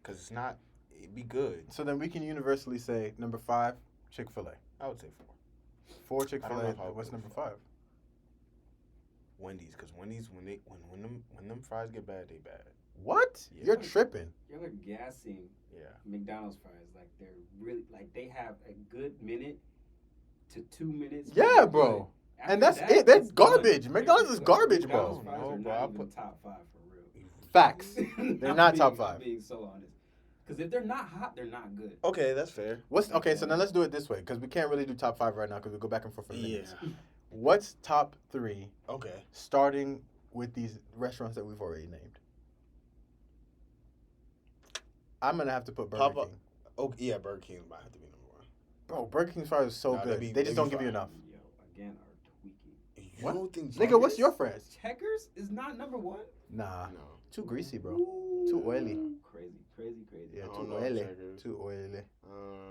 Because it's not. It'd be good. So then we can universally say number 5, Chick-fil-A. I would say 4. 4 I don't Chick-fil-A. know if I would What's go number 5. 5? Wendy's, because Wendy's when them fries get bad, they bad. What? Yeah. You're tripping. You're like gassing Yeah. McDonald's fries. Like they're really like they have a good minute to 2 minutes. Yeah, bro. After And that's that, it. That's it's done. garbage. McDonald's is garbage, bro. McDonald's fries No, are bro, not I even put- top 5 for real. Facts. They're not top 5. I'm being so honest. Because if they're not hot, they're not good. Okay, that's fair. Okay, so now let's do it this way because we can't really do top 5 right now because we go back and forth for minutes. Yeah. What's top 3 Okay. starting with these restaurants that we've already named? I'm going to have to put Burger Papa- King. Oh yeah, Burger King might have to be number 1. Bro, Burger King's fries are so Nah, good. they be- They just they don't be give you fire. enough. Yo, again, are tweaking. You What? don't think Nigga, what's Checkers? your fries? Checkers is not number 1? Nah, No. too greasy, bro. Too oily. Crazy. Yeah, I too don't know oily. Checkers. Too oily.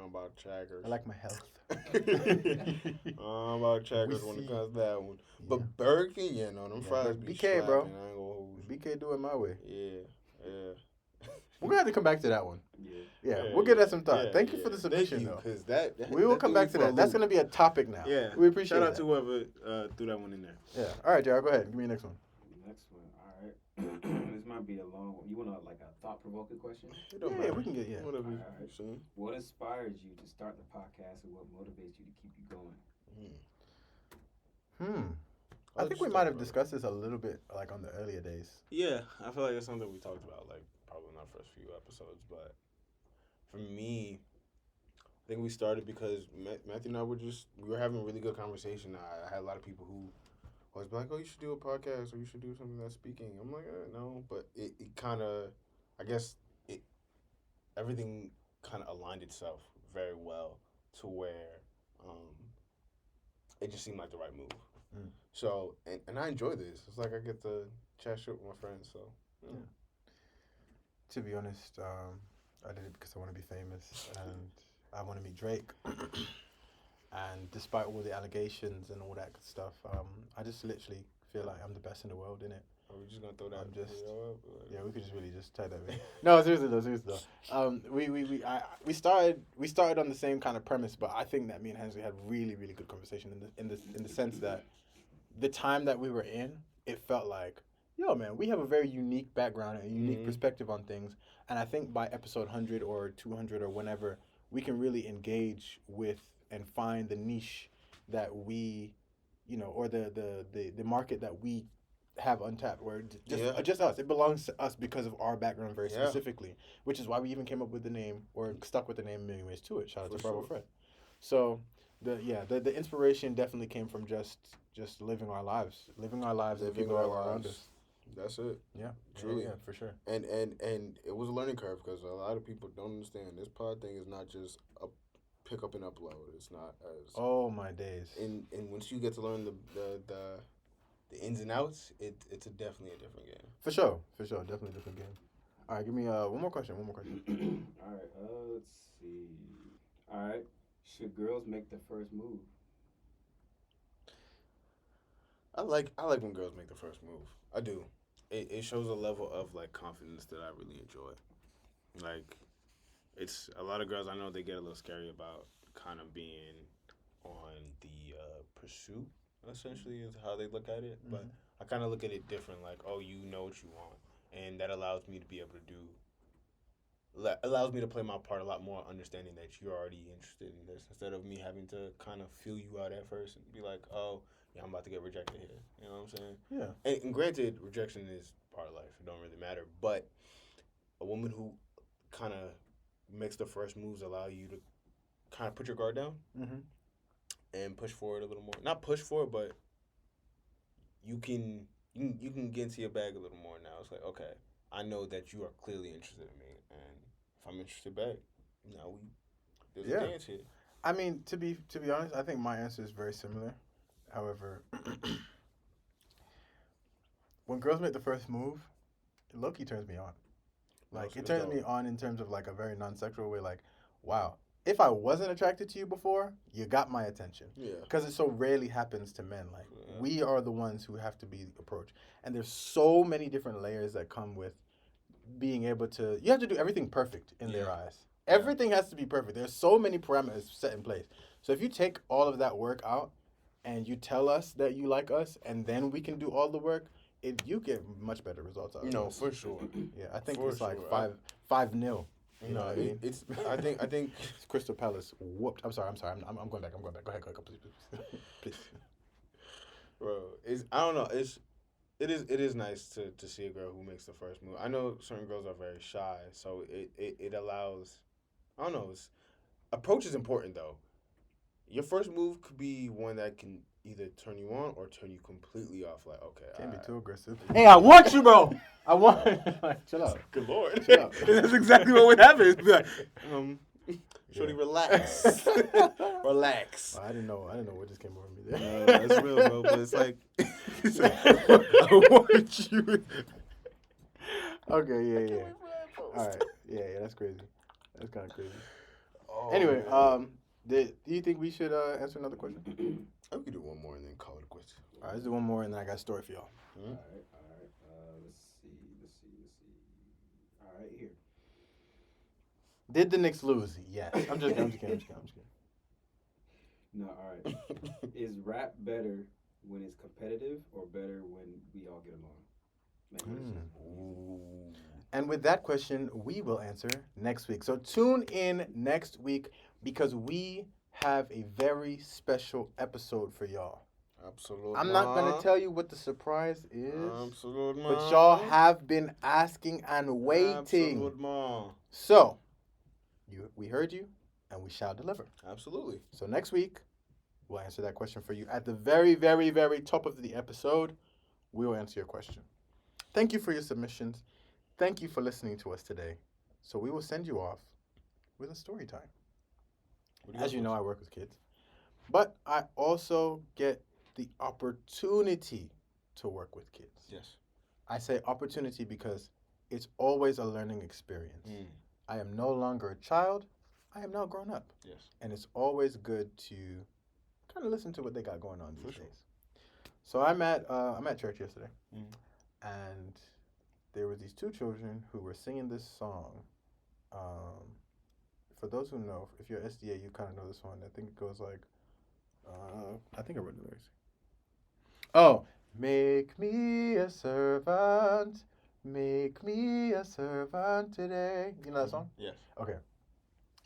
About Checkers. I like my health. About Checkers when see. it comes to that one. Yeah. But Burger King, yeah, no, them Yeah, fries but be BK, bro. slapping, I ain't gonna hold you. BK do it my way. Yeah. We're going to have to come back to that one. Yeah. Yeah, we'll give that some thought. Yeah, Thank you yeah. for the Thank submission, you, though. 'cause that We will come back to that. That's going to be a topic now. Yeah. We appreciate Shout out that. to whoever threw that one in there. Yeah. All right, Jared, go ahead. Give me the next one. Next one. All right. This might might be a long one. You want like a thought provoking question? It don't Yeah, matter. we can get Whatever you Alright. see. What inspires you to start the podcast, and what motivates you to keep you going? I think we might have discussed this a little bit, like on the earlier days. Yeah, I feel like it's something we talked about, like probably in our first few episodes. But for me, I think we started because Matthew and I we were having a really good conversation. I had a lot of people who always be like, "Oh, you should do a podcast, or you should do something that's speaking." I'm like, no, but it kind of, I guess everything kind of aligned itself very well to where it just seemed like the right move. So, and I enjoy this. It's like I get to chat shit with my friends. So, yeah. To be honest, I did it because I want to be famous and I want to meet Drake. And despite all the allegations and all that good stuff, I just literally feel like I'm the best in the world, innit? Are we just gonna throw that? video up? Yeah, we could just really just tie that in. No, seriously though. We started on the same kind of premise, but I think that me and Hensley had really good conversation in the sense that the time that we were in, it felt like, yo, man, we have a very unique background and a unique perspective on things, and I think by episode 100 or 200 or whenever, we can really engage with and find the niche that we, or the market that we have untapped, where just us. It belongs to us because of our background very specifically, which is why we even came up with the name, or stuck with the name in many ways to it. Shout out to Bravo Fred. So the inspiration definitely came from just living our lives and people around us. That's it. Yeah, truly, yeah, for sure. And it was a learning curve because a lot of people don't understand this pod thing is not just a pick up and upload. It's not as my days. And once you get to learn the ins and outs, it's definitely a different game. For sure, definitely a different game. All right, give me one more question. All right, let's see. All right, should girls make the first move? I like when girls make the first move. I do. It shows a level of like confidence that I really enjoy. Like, it's a lot of girls I know, they get a little scary about kind of being on the pursuit. Essentially, is how they look at it. But I kind of look at it different. Like, oh, you know what you want, and that allows me to be able to allows me to play my part a lot more, understanding that you're already interested in this, instead of me having to kind of feel you out at first and be like, oh, yeah, I'm about to get rejected here. You know what I'm saying? Yeah. And granted, rejection is part of life. It don't really matter. But a woman who kind of makes the first moves allow you to kind of put your guard down and push forward a little more. Not push forward, but you can get into your bag a little more now. It's like, okay, I know that you are clearly interested in me, and if I'm interested back, now there's a dance here. I mean, to be honest, I think my answer is very similar. However, when girls make the first move, it low-key turns me on. Like, it turns me on in terms of like a very non-sexual way. Like, wow, if I wasn't attracted to you before, you got my attention. Yeah. Because it so rarely happens to men. Like, we are the ones who have to be approached. And there's so many different layers that come with being able to, you have to do everything perfect in their eyes. Everything has to be perfect. There's so many parameters set in place. So if you take all of that work out and you tell us that you like us, and then we can do all the work, you get much better results out of it. No, for sure. Yeah, I think it's like 5-0. You know what I mean? It's. I think it's Crystal Palace whooped. I'm sorry. I'm going back. Go ahead, please. Bro, I don't know. It is nice to see a girl who makes the first move. I know certain girls are very shy, so it allows. I don't know. Approach is important though. Your first move could be one that can either turn you on or turn you completely off. Like, okay, can't be too aggressive. Hey, I want you, bro. I want. Chill out. Good Lord. Chill out. That's exactly what would happen. Be like, shorty, relax. Relax. I didn't know what just came over me there. No, that's real, bro. But it's like, I want you. Okay, yeah. All right, yeah. That's crazy. That's kind of crazy. Oh, anyway, do you think we should answer another question? We could do one more and then call it a quits. All right, let's do one more and then I got a story for y'all. All right. Let's see. All right, here. Did the Knicks lose? Yes. I'm just kidding. No, all right. Is rap better when it's competitive or better when we all get along? And with that question, we will answer next week. So tune in next week because we have a very special episode for y'all. Absolutely. I'm not going to tell you what the surprise is. Absolutely. But y'all have been asking and waiting. Absolutely. So, we heard you, and we shall deliver. Absolutely. So next week, we'll answer that question for you. At the very, very, very top of the episode, we will answer your question. Thank you for your submissions. Thank you for listening to us today. So we will send you off with a story time. As you know, I work with kids. But I also get the opportunity to work with kids. Yes. I say opportunity because it's always a learning experience. I am no longer a child. I am now grown up. Yes. And it's always good to kind of listen to what they got going on these days. So I'm at church yesterday, and there were these two children who were singing this song. For those who know, if you're SDA, you kind of know this one. I think it goes like, I think I wrote the lyrics. Oh, make me a servant today. You know that song? Yes. Okay.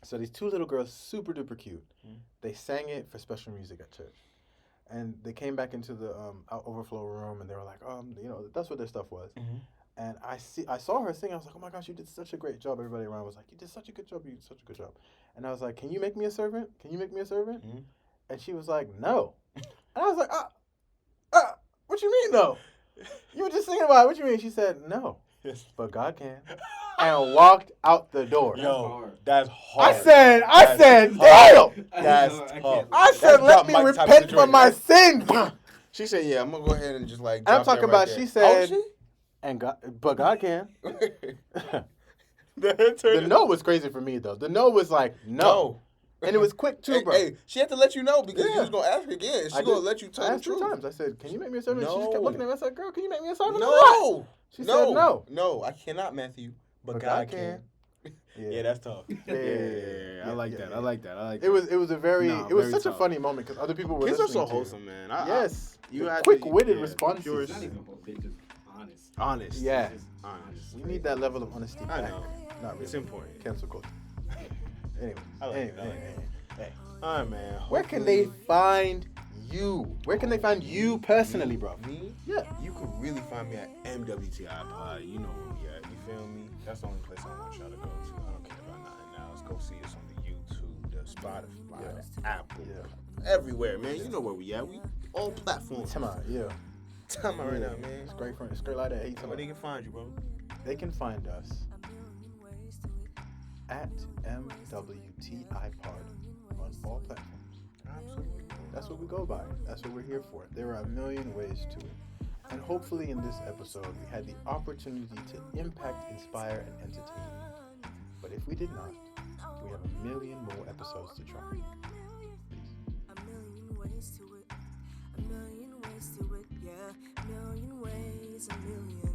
So these two little girls, super duper cute. They sang it for special music at church. And they came back into the overflow room, and they were like, that's what their stuff was. And I saw her sing. I was like, oh my gosh, you did such a great job. Everybody around was like, you did such a good job. You did such a good job. And I was like, can you make me a servant? Can you make me a servant? And she was like, no. And I was like, what you mean no? You were just singing about it. What you mean? She said, no. Yes. But God can. And walked out the door. Yo, that's hard. I said, damn. That's tough. I said, let me repent for my sins. She said, yeah, I'm going to go ahead and just like. And I'm talking about, she said, she? But God can. The The no was crazy for me, though. The no was like, no. And it was quick, too, bro. Hey, she had to let you know because you was going to ask her again. She going to let you tell the truth. 2 times. I said, can you make me a servant? No. She just kept looking at me. I said, girl, can you make me a servant? No. She said no. No, I cannot, Matthew. But God can. Yeah, that's tough. Yeah. I like that. I like that. It was such tough. a funny moment because other people were Kids are listening so wholesome, man. Yes. You had quick-witted responses. It's not even hope, they're just honest. Honest. Yeah. Honest. We need that level of honesty I back. know. Not really. It's important. Cancel culture. Anyway. I like it. Hey. All right, man. Where can they find you? Where can they find you personally, bro? Me? Yeah. You can really find me at MWTI Pod. You know where we at. You feel me? That's the only place I want y'all to go to. I don't care about nothing else. Go see us on the YouTube, the Spotify, the Apple, everywhere, man. You know where we at. We all platforms. Come on, yeah. Tell me right now, man. Straight like that. Hey, Where they can find you, bro? They can find us at MWTI Pod on all platforms. Absolutely. That's what we go by. That's what we're here for. There are a million ways to it. And hopefully in this episode, we had the opportunity to impact, inspire, and entertain you. But if we did not, we have a million more episodes to try. Peace. A million ways to it. A million ways to it. Yeah. A million ways. A million.